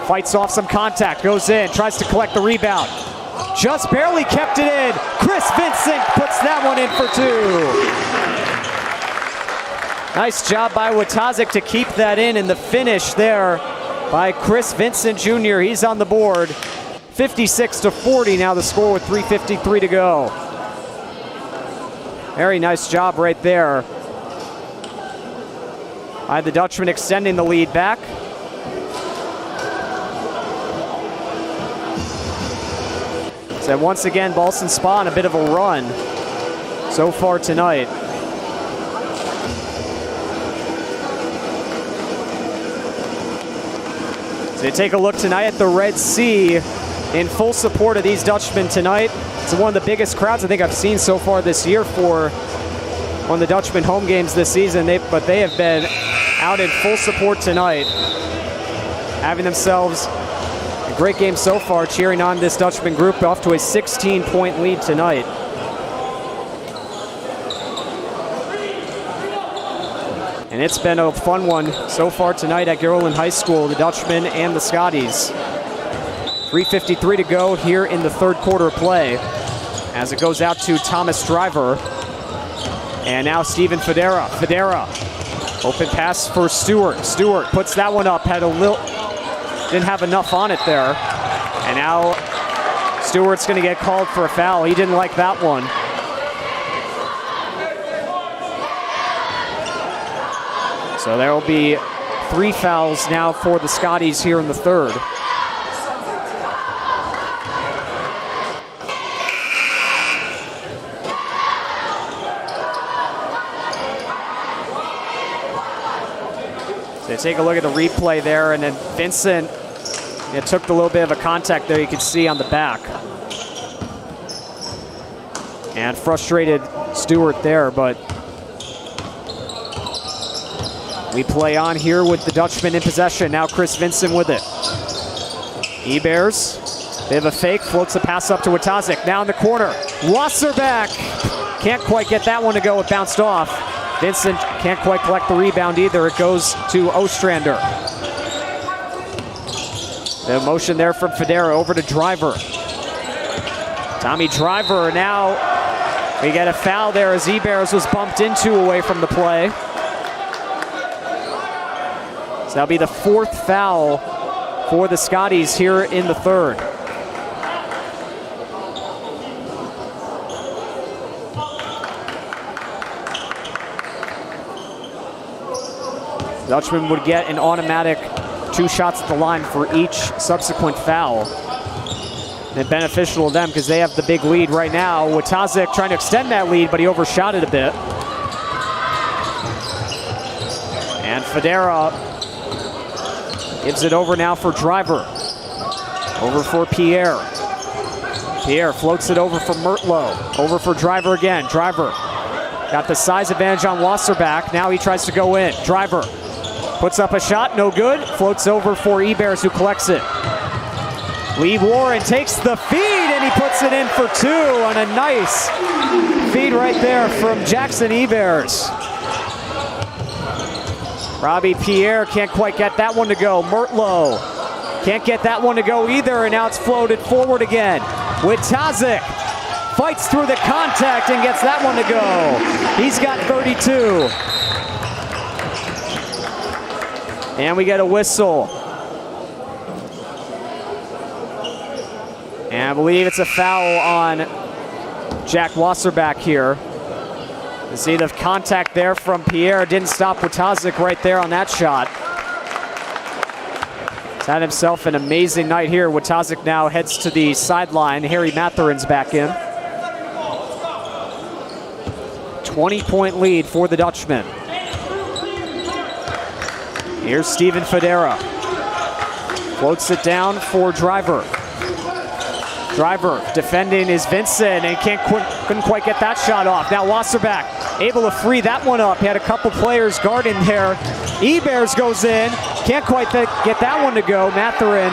[SPEAKER 2] fights off some contact, goes in, tries to collect the rebound. Just barely kept it in. Chris Vincent puts that one in for two. Nice job by Watazik to keep that in, and the finish there by Chris Vincent Jr. He's on the board. 56-40 now the score with 3:53 to go. Very nice job right there by the Dutchman, extending the lead back. So once again, Ballston Spa on a bit of a run so far tonight. So you take a look tonight at the Red Sea in full support of these Dutchmen tonight. It's one of the biggest crowds I think I've seen so far this year for one of the Dutchmen home games this season. But they have been out in full support tonight, having themselves a great game so far, cheering on this Dutchman group off to a 16-point lead tonight. And it's been a fun one so far tonight at Guilderland High School, the Dutchmen and the Scotties. 3:53 to go here in the third quarter of play as it goes out to Thomas Driver. And now Steven Federa. Federa, open pass for Stewart. Stewart puts that one up, didn't have enough on it there. And now Stewart's gonna get called for a foul. He didn't like that one. So there will be 3 fouls now for the Scotties here in the third. So take a look at the replay there, and then Vincent, it took a little bit of a contact there you can see on the back. And frustrated Stewart there, but we play on here with the Dutchman in possession. Now Chris Vincent with it. Ebers, bit of a fake, floats the pass up to Watazik. Now in the corner, Wasserback. Can't quite get that one to go, it bounced off. Vincent can't quite collect the rebound either. It goes to Ostrander. The motion there from Federa over to Driver. Tommy Driver, now we get a foul there as Ebers was bumped into away from the play. So that'll be the 4th foul for the Scotties here in the third. Dutchman would get an automatic 2 shots at the line for each subsequent foul. And beneficial to them because they have the big lead right now. Watazik trying to extend that lead, but he overshot it a bit. And Federa gives it over now for Driver. Over for Pierre. Pierre floats it over for Mertlow. Over for Driver again. Driver got the size advantage on Wasserback. Now he tries to go in. Driver puts up a shot, no good. Floats over for Ebers, who collects it. Lee Warren takes the feed and he puts it in for 2 on a nice feed right there from Jackson Ebers. Robbie Pierre can't quite get that one to go. Mertlow can't get that one to go either, and now it's floated forward again. Witazik fights through the contact and gets that one to go. He's got 32. And we get a whistle. And I believe it's a foul on Jack Wasserback here. You see the contact there from Pierre. Didn't stop Witazik right there on that shot. He's had himself an amazing night here. Witazik now heads to the sideline. Harry Matherin's back in. 20-point lead for the Dutchman. Here's Steven Federa. Floats it down for Driver. Driver defending is Vincent and couldn't quite get that shot off. Now Wasserback able to free that one up. He had a couple players guarding there. Ebers goes in. Can't quite get that one to go. Matherin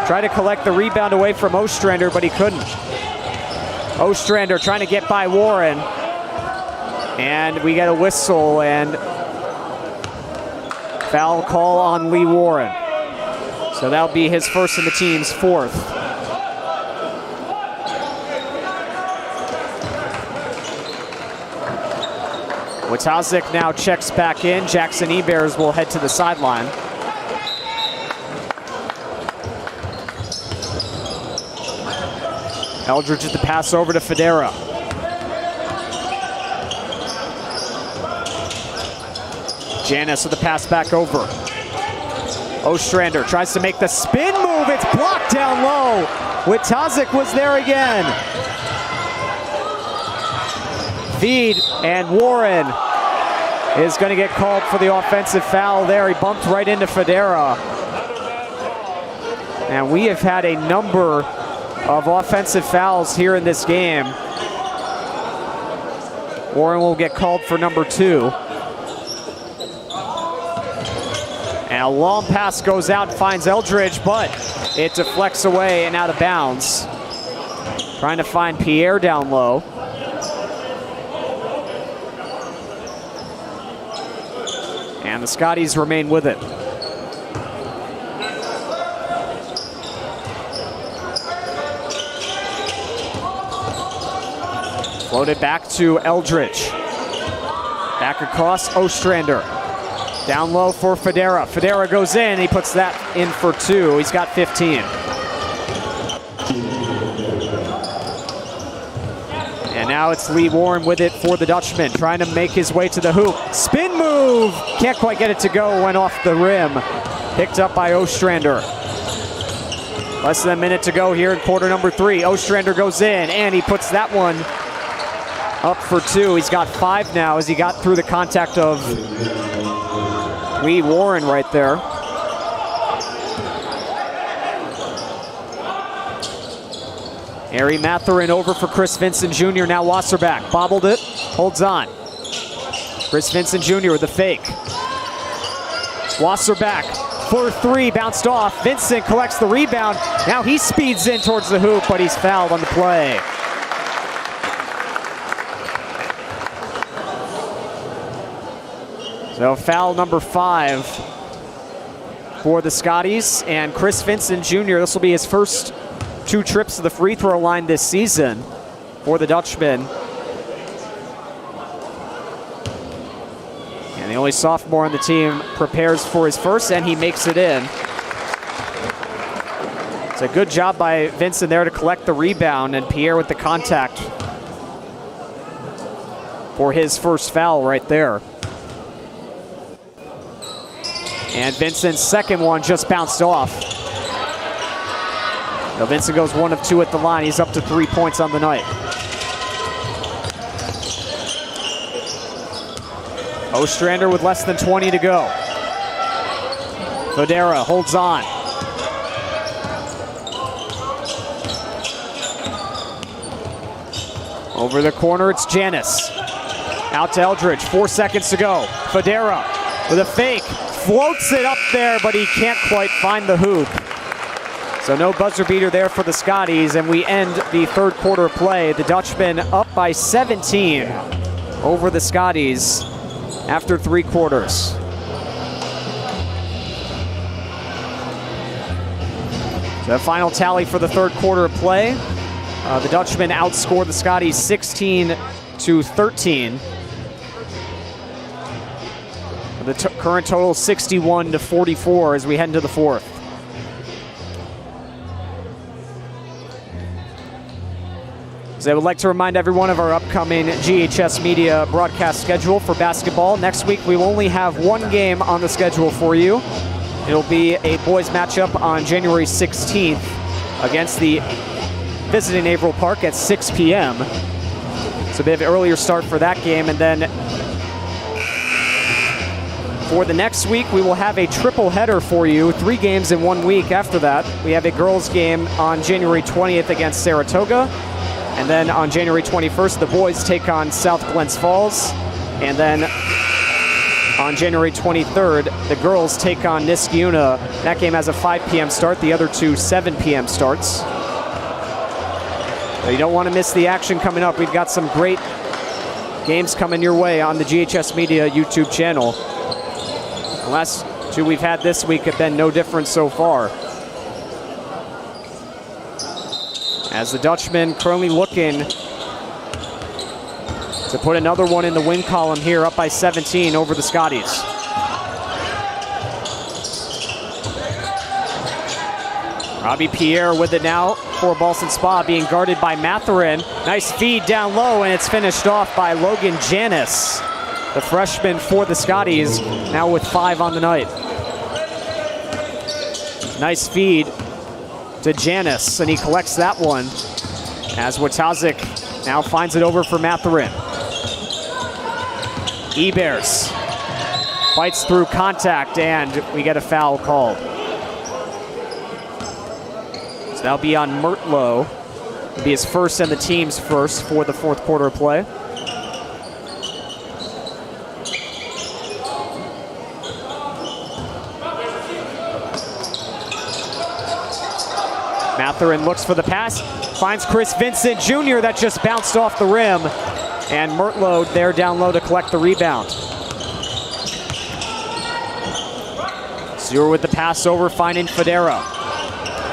[SPEAKER 2] tried to collect the rebound away from Ostrander, but he couldn't. Ostrander trying to get by Warren. And we get a whistle and foul call on Lee Warren. So that'll be his first and the team's 4th. Watazik now checks back in. Jackson Ebers will head to the sideline. Eldridge at the pass over to Federa. Janis with the pass back over. Ostrander tries to make the spin move. It's blocked down low. Watazik was there again. Feed, and Warren is going to get called for the offensive foul there. He bumped right into Federa. And we have had a number of offensive fouls here in this game. Warren will get called for number 2. And a long pass goes out, finds Eldridge, but it deflects away and out of bounds. Trying to find Pierre down low. And the Scotties remain with it. Floated back to Eldridge. Back across Ostrander. Down low for Federa. Federa goes in. He puts that in for 2. He's got 15. And now it's Lee Warren with it for the Dutchman, trying to make his way to the hoop. Spin move! Can't quite get it to go. Went off the rim. Picked up by Ostrander. Less than a minute to go here in quarter number 3. Ostrander goes in, and he puts that one up for 2. He's got 5 now as he got through the contact of Lee Warren right there. Harry Matherin over for Chris Vincent Jr. Now Wasserback bobbled it, holds on. Chris Vincent Jr. with the fake. Wasserback for 3, bounced off. Vincent collects the rebound. Now he speeds in towards the hoop, but he's fouled on the play. So foul number 5 for the Scotties, and Chris Vincent Jr., this will be his first 2 trips to the free throw line this season for the Dutchman. And the only sophomore on the team prepares for his first, and he makes it in. It's a good job by Vincent there to collect the rebound, and Pierre with the contact for his first foul right there. And Vincent's second one just bounced off. Now Vincent goes 1 of 2 at the line. He's up to 3 points on the night. Ostrander with less than 20 to go. Fodera holds on. Over the corner, it's Janis. Out to Eldridge, 4 seconds to go. Fodera with a fake, floats it up there, but he can't quite find the hoop. So no buzzer beater there for the Scotties, and we end the third quarter play. The Dutchmen up by 17 over the Scotties after 3 quarters. The final tally for the third quarter of play. The Dutchmen outscored the Scotties 16-13. The current total 61-44 as we head into the fourth. So I would like to remind everyone of our upcoming GHS Media broadcast schedule for basketball. Next week we will only have 1 game on the schedule for you. It'll be a boys matchup on January 16th against the visiting Averill Park at 6 p.m. So a bit of an earlier start for that game. And then for the next week, we will have a triple header for you, 3 games in 1 week. After that, we have a girls game on January 20th against Saratoga. And then on January 21st, the boys take on South Glens Falls. And then on January 23rd, the girls take on Niskayuna. That game has a 5 p.m. start, the other 2 7 p.m. starts. So you don't want to miss the action coming up. We've got some great games coming your way on the GHS Media YouTube channel. The last 2 we've had this week have been no different so far. As the Dutchmen currently looking to put another one in the win column here, up by 17 over the Scotties. Robbie Pierre with it now for Ballston Spa, being guarded by Matherin. Nice feed down low, and it's finished off by Logan Janis, the freshman for the Scotties, now with 5 on the night. Nice feed to Janis, and he collects that one as Watazik now finds it over for Matherin. Ebers fights through contact, and we get a foul called. So that'll be on Mertlow. It'll be his first and the team's first for the fourth quarter of play. Matherin looks for the pass, finds Chris Vincent Jr. that just bounced off the rim. And Mertlow there down low to collect the rebound. Stewart with the pass over, finding Fodera.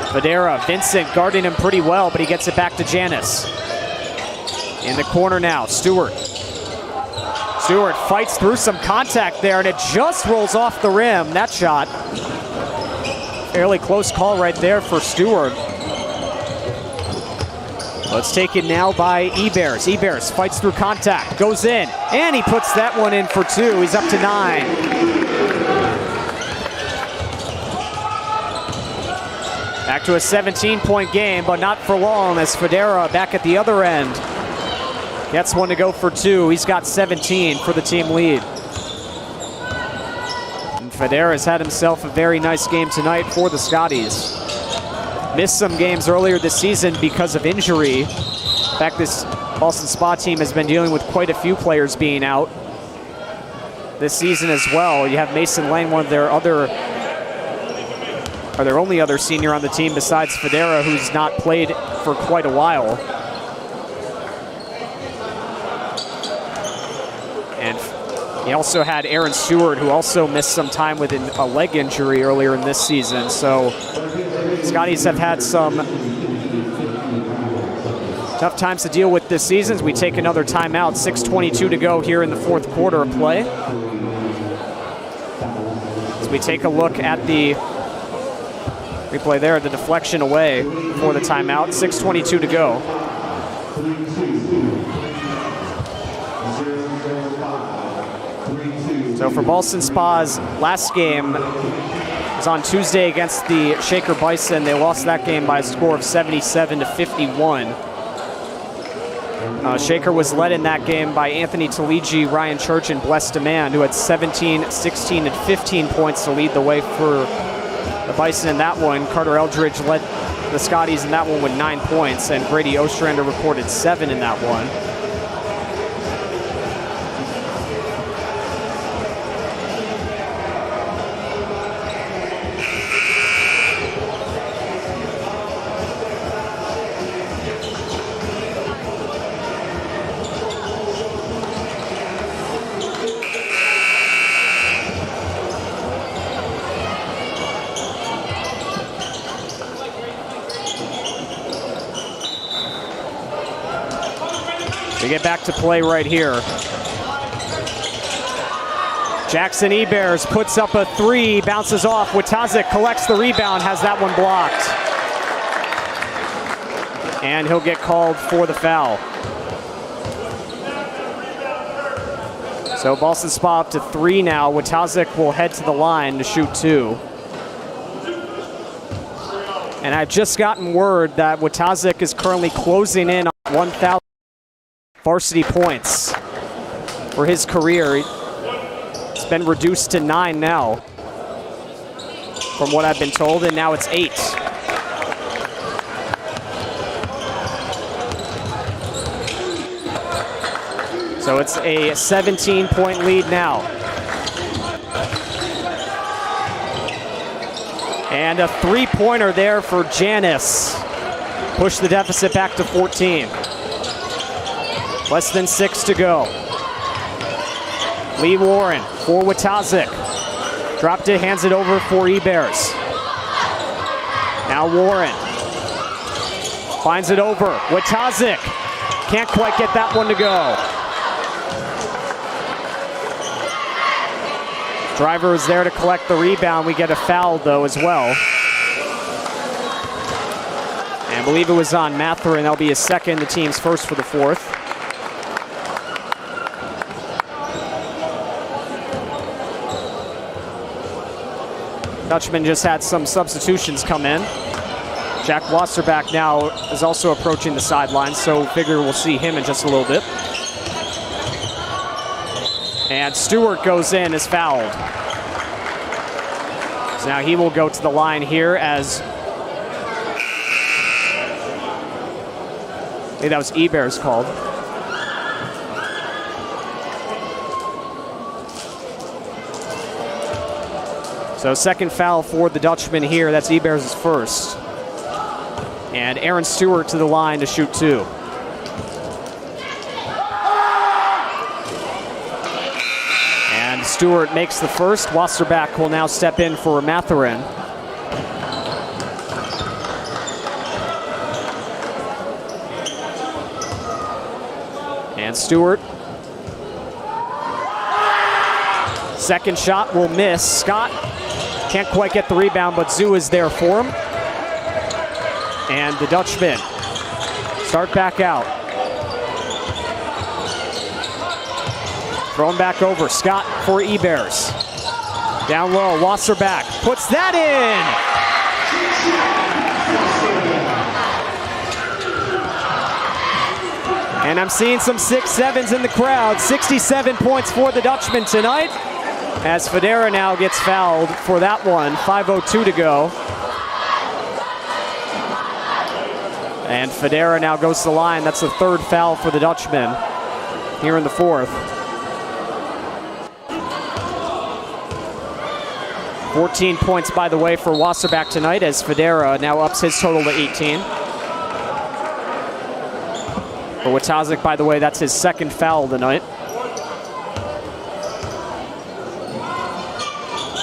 [SPEAKER 2] Fodera, Vincent guarding him pretty well, but he gets it back to Janis. In the corner now, Stewart. Stewart fights through some contact there, and it just rolls off the rim. That shot, fairly close call right there for Stewart. Let's take it now by Ebers. Ebers fights through contact, goes in, and he puts that one in for 2. He's up to 9. Back to a 17-point game, but not for long, as Fodera back at the other end gets one to go for 2. He's got 17 for the team lead. And Fodera's had himself a very nice game tonight for the Scotties. Missed some games earlier this season because of injury. In fact, this Ballston Spa team has been dealing with quite a few players being out this season as well. You have Mason Lane, one of their only other senior on the team besides Fodera, who's not played for quite a while. And he also had Aaron Stewart, who also missed some time with a leg injury earlier in this season. So Scotties have had some tough times to deal with this season. As we take another timeout, 6:22 to go here in the fourth quarter of play. As we take a look at the replay there, the deflection away for the timeout, 6:22 to go. So for Ballston Spa's last game was on Tuesday against the Shaker Bison. They lost that game by a score of 77-51. Shaker was led in that game by Anthony Taligi, Ryan Church, and Bless Demand, who had 17, 16, and 15 points to lead the way for the Bison in that one. Carter Eldridge led the Scotties in that one with 9 points, and Brady Ostrander recorded 7 in that one. We get back to play right here. Jackson Ebers puts up a 3, bounces off. Watazik collects the rebound, has that one blocked. And he'll get called for the foul. So Ballston Spa up to 3 now. Watazik will head to the line to shoot 2. And I've just gotten word that Watazik is currently closing in on 1,000 varsity points for his career. It's been reduced to 9 now, from what I've been told, and now it's 8. So it's a 17-point lead now. And a 3-pointer there for Janis. Push the deficit back to 14. Less than 6 to go. Lee Warren for Watazik. Dropped it, hands it over for Ebers. Now Warren finds it over. Watazik can't quite get that one to go. Driver is there to collect the rebound. We get a foul though as well. And I believe it was on Matherin. That'll be his second, the team's first for the fourth. Dutchman just had some substitutions come in. Jack Wasserback now is also approaching the sidelines, so figure we'll see him in just a little bit. And Stewart goes in, is fouled. So now he will go to the line here as, I think that was Ebers called. So second foul for the Dutchman here. That's Ebers' first. And Aaron Stewart to the line to shoot 2. And Stewart makes the first. Wasserback will now step in for Matherin. And Stewart. Second shot will miss. Scott can't quite get the rebound, but Zoo is there for him. And the Dutchmen start back out. Thrown back over. Scott for Ebers. Down low, Wasserback puts that in! And I'm seeing some 6-7s in the crowd. 67 points for the Dutchman tonight, as Federa now gets fouled for that one. 5:02 to go. And Federa now goes to the line. That's the third foul for the Dutchman here in the fourth. 14 points, by the way, for Wasserback tonight, as Federa now ups his total to 18. For Watazik, by the way, that's his second foul tonight.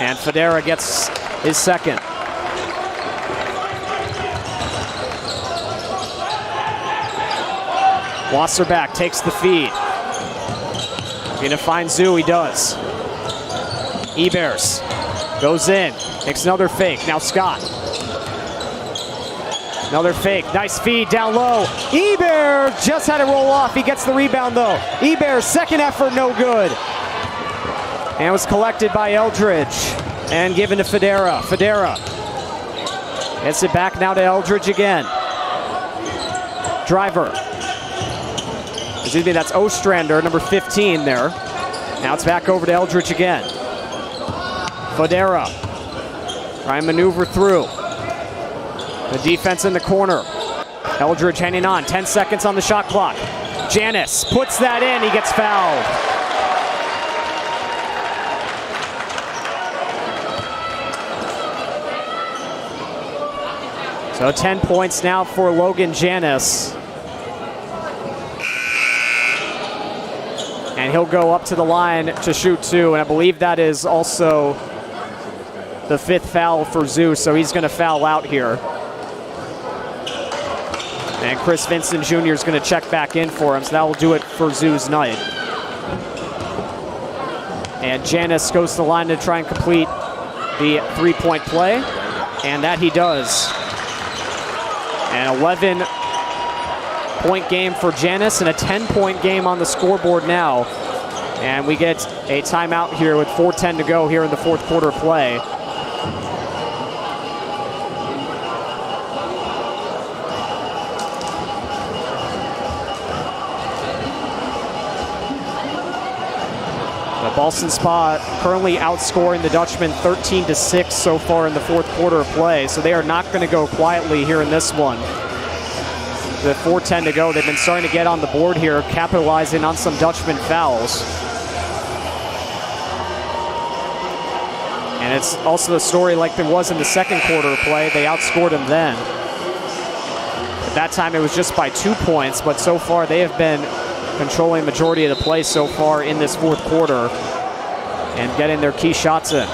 [SPEAKER 2] And Federa gets his second. Wasserback takes the feed. Gonna find Zoo, he does. Ebers goes in, makes another fake. Now Scott. Another fake, nice feed down low. Ebers just had it roll off. He gets the rebound though. Ebers, second effort, no good. And was collected by Eldridge and given to Federa. Federa gets it back now to Eldridge again. Driver. Excuse me, that's Ostrander, number 15 there. Now it's back over to Eldridge again. Federa trying to maneuver through. The defense in the corner. Eldridge hanging on, 10 seconds on the shot clock. Janis puts that in, he gets fouled. So 10 points now for Logan Janis. And he'll go up to the line to shoot 2, and I believe that is also the 5th foul for Zeus, so he's gonna foul out here. And Chris Vincent Jr. is gonna check back in for him, so that will do it for Zoo's night. And Janis goes to the line to try and complete the 3-point play, and that he does. An 11-point game for Janis and a 10-point game on the scoreboard now. And we get a timeout here with 4:10 to go here in the 4th quarter of play. The Ballston Spa currently outscoring the Dutchmen 13-6 so far in the 4th quarter of play, so they are not going to go quietly here in this one. With 4:10 to go, they've been starting to get on the board here, capitalizing on some Dutchman fouls. And it's also the story like there was in the 2nd quarter of play. They outscored them then. At that time, it was just by 2 points, but so far they have been controlling the majority of the play so far in this 4th quarter and getting their key shots in.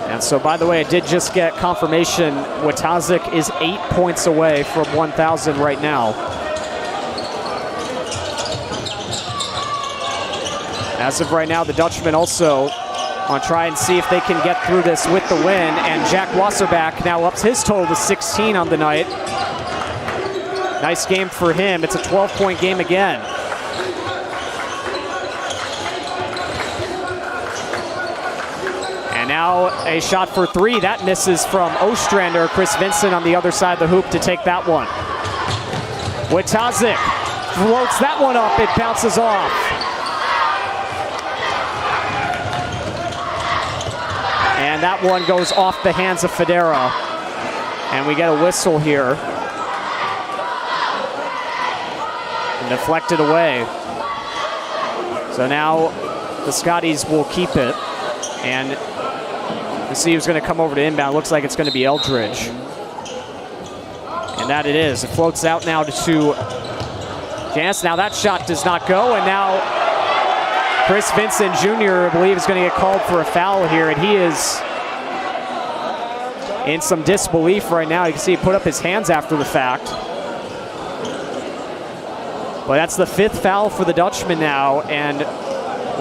[SPEAKER 2] And so, by the way, I did just get confirmation Watazik is 8 points away from 1,000 right now. As of right now, the Dutchmen also want to try and see if they can get through this with the win. And Jack Wasserback now ups his total to 16 on the night. Nice game for him. It's a 12-point game again. And now a shot for 3. That misses from Ostrander. Chris Vincent on the other side of the hoop to take that one. Watazik floats that one up. It bounces off. And that one goes off the hands of Federa. And we get a whistle here. And deflected away. So now the Scotties will keep it. And to see who's going to come over to inbound. Looks like it's going to be Eldridge. And that it is. It floats out now to Janis. Now that shot does not go. And now Chris Vincent Jr., I believe, is going to get called for a foul here, and he is in some disbelief right now. You can see he put up his hands after the fact. But that's the 5th foul for the Dutchman now, and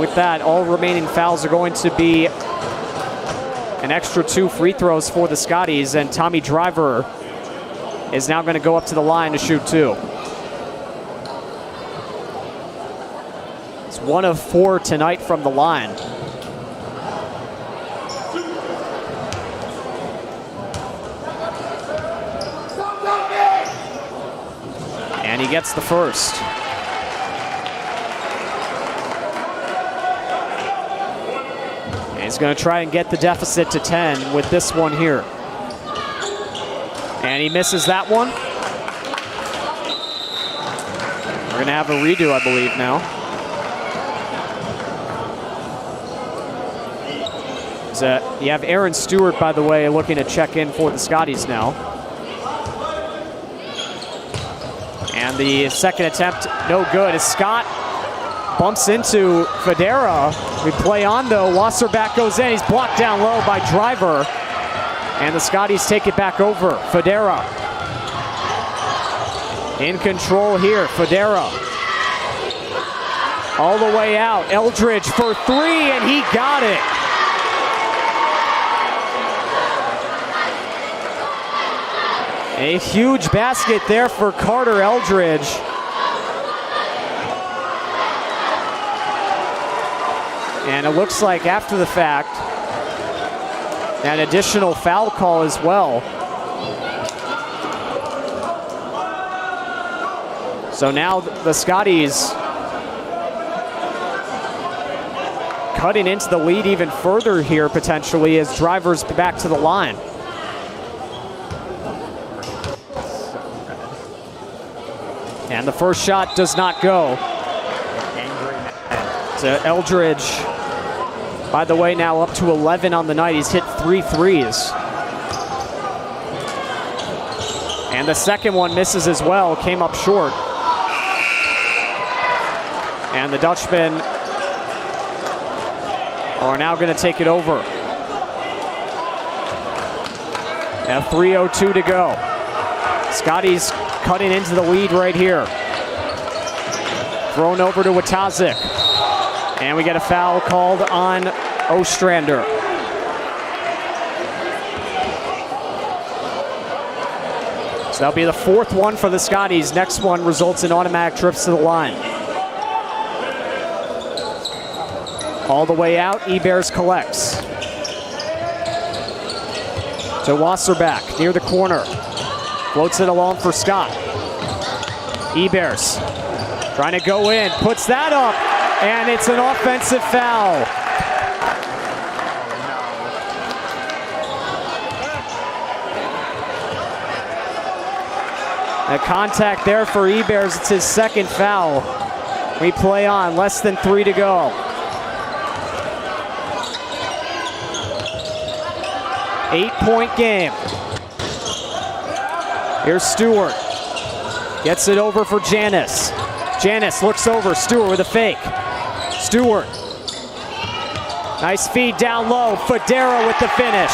[SPEAKER 2] with that, all remaining fouls are going to be an extra 2 free throws for the Scotties, and Tommy Driver is now going to go up to the line to shoot 2. 1 of 4 tonight from the line. And he gets the first. And he's going to try and get the deficit to 10 with this one here. And he misses that one. We're going to have a redo, I believe, now. You have Aaron Stewart, by the way, looking to check in for the Scotties now. And the second attempt, no good, as Scott bumps into Federa. We play on, though. Wasserback goes in. He's blocked down low by Driver. And the Scotties take it back over. Federa in control here. Federa all the way out. Eldridge for 3, and he got it. A huge basket there for Carter Eldridge. And it looks like after the fact, an additional foul call as well. So now the Scotties cutting into the lead even further here potentially as drivers back to the line. And the first shot does not go. To Eldridge, by the way, now up to 11 on the night. He's hit 3 threes. And the second one misses as well, came up short. And the Dutchmen are now going to take it over. At 3:02 to go. Scotties cutting into the lead right here. Thrown over to Watazik. And we get a foul called on Ostrander. So that'll be the fourth one for the Scotties. Next one results in automatic trips to the line. All the way out, Ebers collects. To Wasserback, near the corner. Floats it along for Scott. Ebers trying to go in, puts that up, and it's an offensive foul. A contact there for Ebers. It's his second foul. We play on, less than 3 to go. Eight-point game. Here's Stewart. Gets it over for Janis. Janis looks over. Stewart with a fake. Stewart. Nice feed down low. Federa with the finish.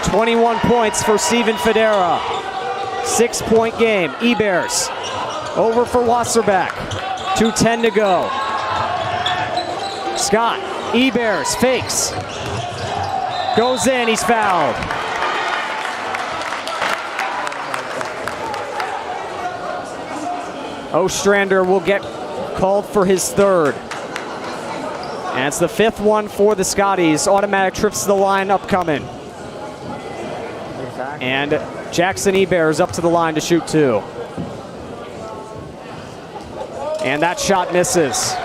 [SPEAKER 2] 21 points for Steven Federa. 6-point game. Ebers. Over for Wasserback. 2:10 to go. Scott. Ebers fakes. Goes in. He's fouled. Ostrander will get called for his third. And it's the fifth one for the Scotties. Automatic trips to the line upcoming. And Jackson Ebers up to the line to shoot 2. And that shot misses.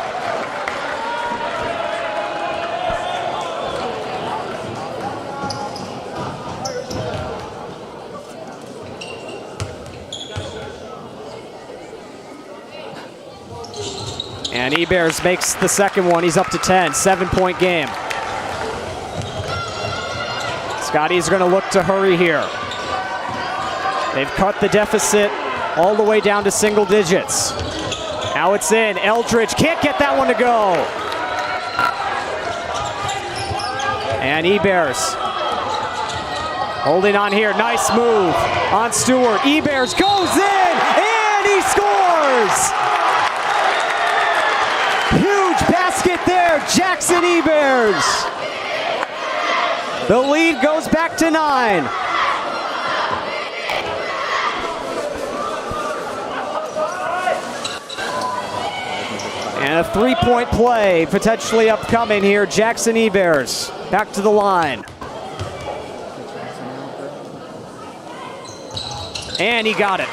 [SPEAKER 2] And Ebers makes the second one. He's up to 10. 7-point game. Scotties are going to look to hurry here. They've cut the deficit all the way down to single digits. Now it's in. Eldridge can't get that one to go. And Ebers holding on here. Nice move on Stewart. Ebers goes in and he scores. Huge basket there, Jackson Ebers. The lead goes back to 9. And a 3-point play potentially upcoming here. Jackson Ebers back to the line. And he got it.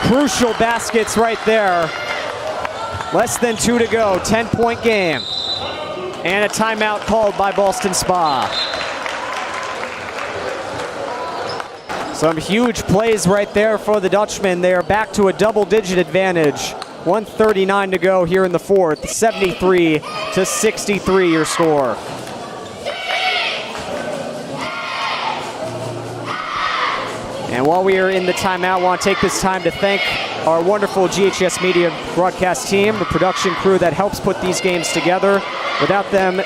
[SPEAKER 2] Crucial baskets right there. Less than 2 to go. 10-point game. And a timeout called by Ballston Spa. Some huge plays right there for the Dutchmen. They are back to a double-digit advantage. 1:39 to go here in the fourth. 73-63 your score. And while we are in the timeout, I want to take this time to thank our wonderful GHS Media broadcast team, the production crew that helps put these games together. Without them,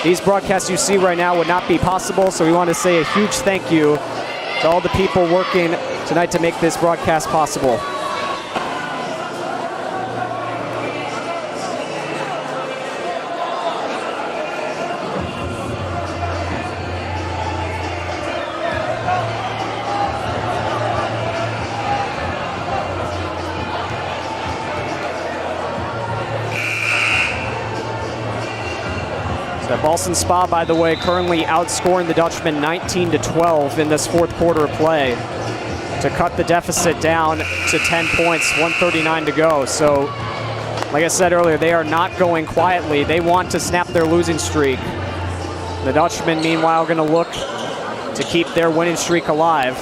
[SPEAKER 2] these broadcasts you see right now would not be possible. So we want to say a huge thank you to all the people working tonight to make this broadcast possible. Ballston Spa, by the way, currently outscoring the Dutchmen 19-12 in this fourth quarter of play to cut the deficit down to 10 points, 1:39 to go. So, like I said earlier, they are not going quietly. They want to snap their losing streak. The Dutchmen, meanwhile, going to look to keep their winning streak alive.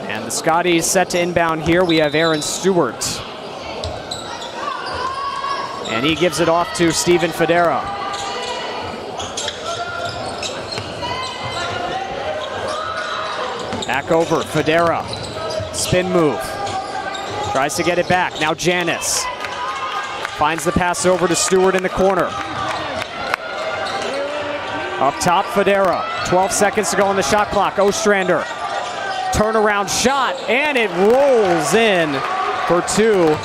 [SPEAKER 2] And the Scotties set to inbound here. We have Aaron Stewart. And he gives it off to Steven Federa. Back over, Federa. Spin move. Tries to get it back. Now Janis. Finds the pass over to Stewart in the corner. Up top, Federa. 12 seconds to go on the shot clock. Ostrander. Turnaround shot, and it rolls in for two.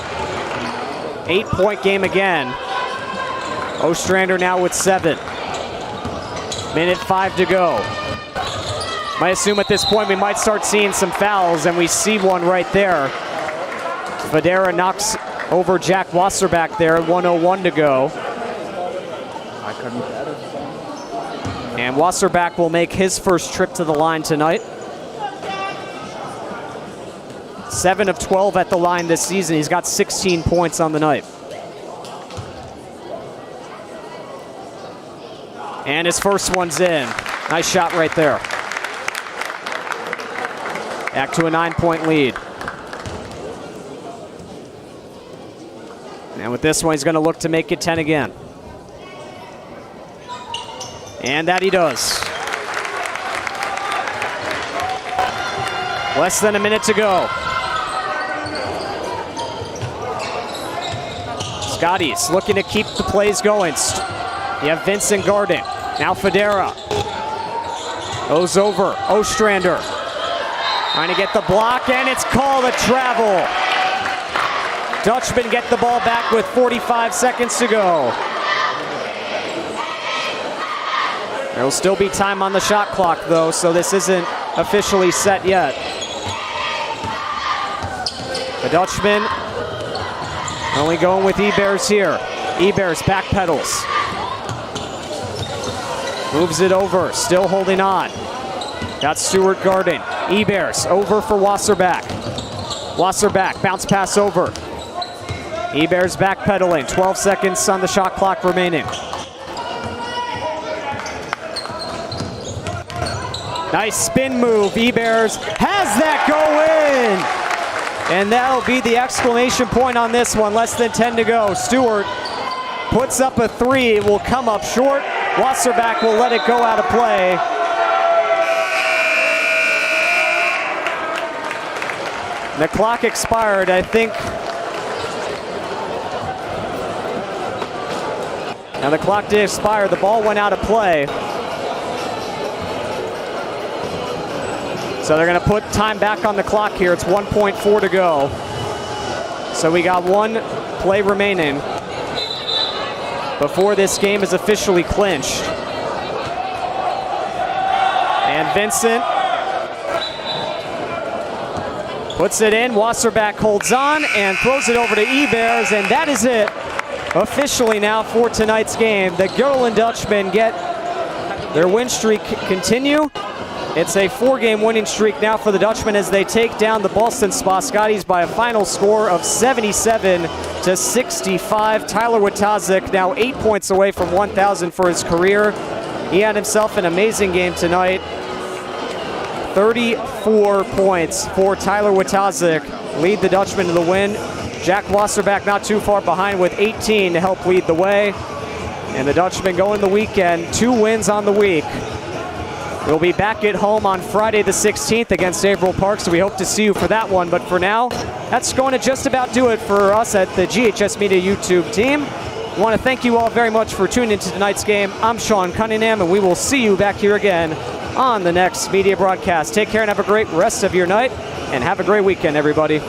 [SPEAKER 2] 8-point game again. Ostrander now with 7. Minute 5 to go. Might assume at this point we might start seeing some fouls, and we see one right there. Federa knocks over Jack Wasserback there, 1:01 to go. And Wasserback will make his first trip to the line tonight. 7 of 12 at the line this season. He's got 16 points on the night. And his first one's in. Nice shot right there. Back to a 9-point lead. And with this one, he's going to look to make it 10 again. And that he does. Less than a minute to go. Scotties looking to keep the plays going. You have Vincent guarding. Now Federa. Goes over. Ostrander. Trying to get the block, and it's called a travel. Dutchmen get the ball back with 45 seconds to go. There will still be time on the shot clock, though, so this isn't officially set yet. The Dutchmen only going with Ebers here. Ebers backpedals. Moves it over, still holding on. Got Stewart guarding. Ebers over for Wasserback. Wasserback, bounce pass over. Ebers backpedaling, 12 seconds on the shot clock remaining. Nice spin move, Ebers has that go in! And that'll be the exclamation point on this one, less than 10 to go. Stewart puts up a 3, it will come up short. Wasserback will let it go out of play. The clock expired, I think. Now the clock did expire, the ball went out of play. So they're gonna put time back on the clock here. It's 1.4 to go. So we got one play remaining before this game is officially clinched. And Vincent puts it in. Wasserback holds on and throws it over to Ebers, and that is it officially now for tonight's game. The Guilderland Dutchmen get their win streak continue. It's a 4-game winning streak now for the Dutchmen as they take down the Ballston Spa Scotties by a final score of 77-65. Tyler Watazik now 8 points away from 1,000 for his career. He had himself an amazing game tonight. 34 points for Tyler Watazik, lead the Dutchmen to the win. Jack Wasserback not too far behind with 18 to help lead the way. And the Dutchmen go in the weekend, 2 wins on the week. We'll be back at home on Friday the 16th against Averill Park, so we hope to see you for that one. But for now, that's going to just about do it for us at the GHS Media YouTube team. I want to thank you all very much for tuning into tonight's game. I'm Sean Cunningham, and we will see you back here again on the next media broadcast. Take care and have a great rest of your night, and have a great weekend, everybody.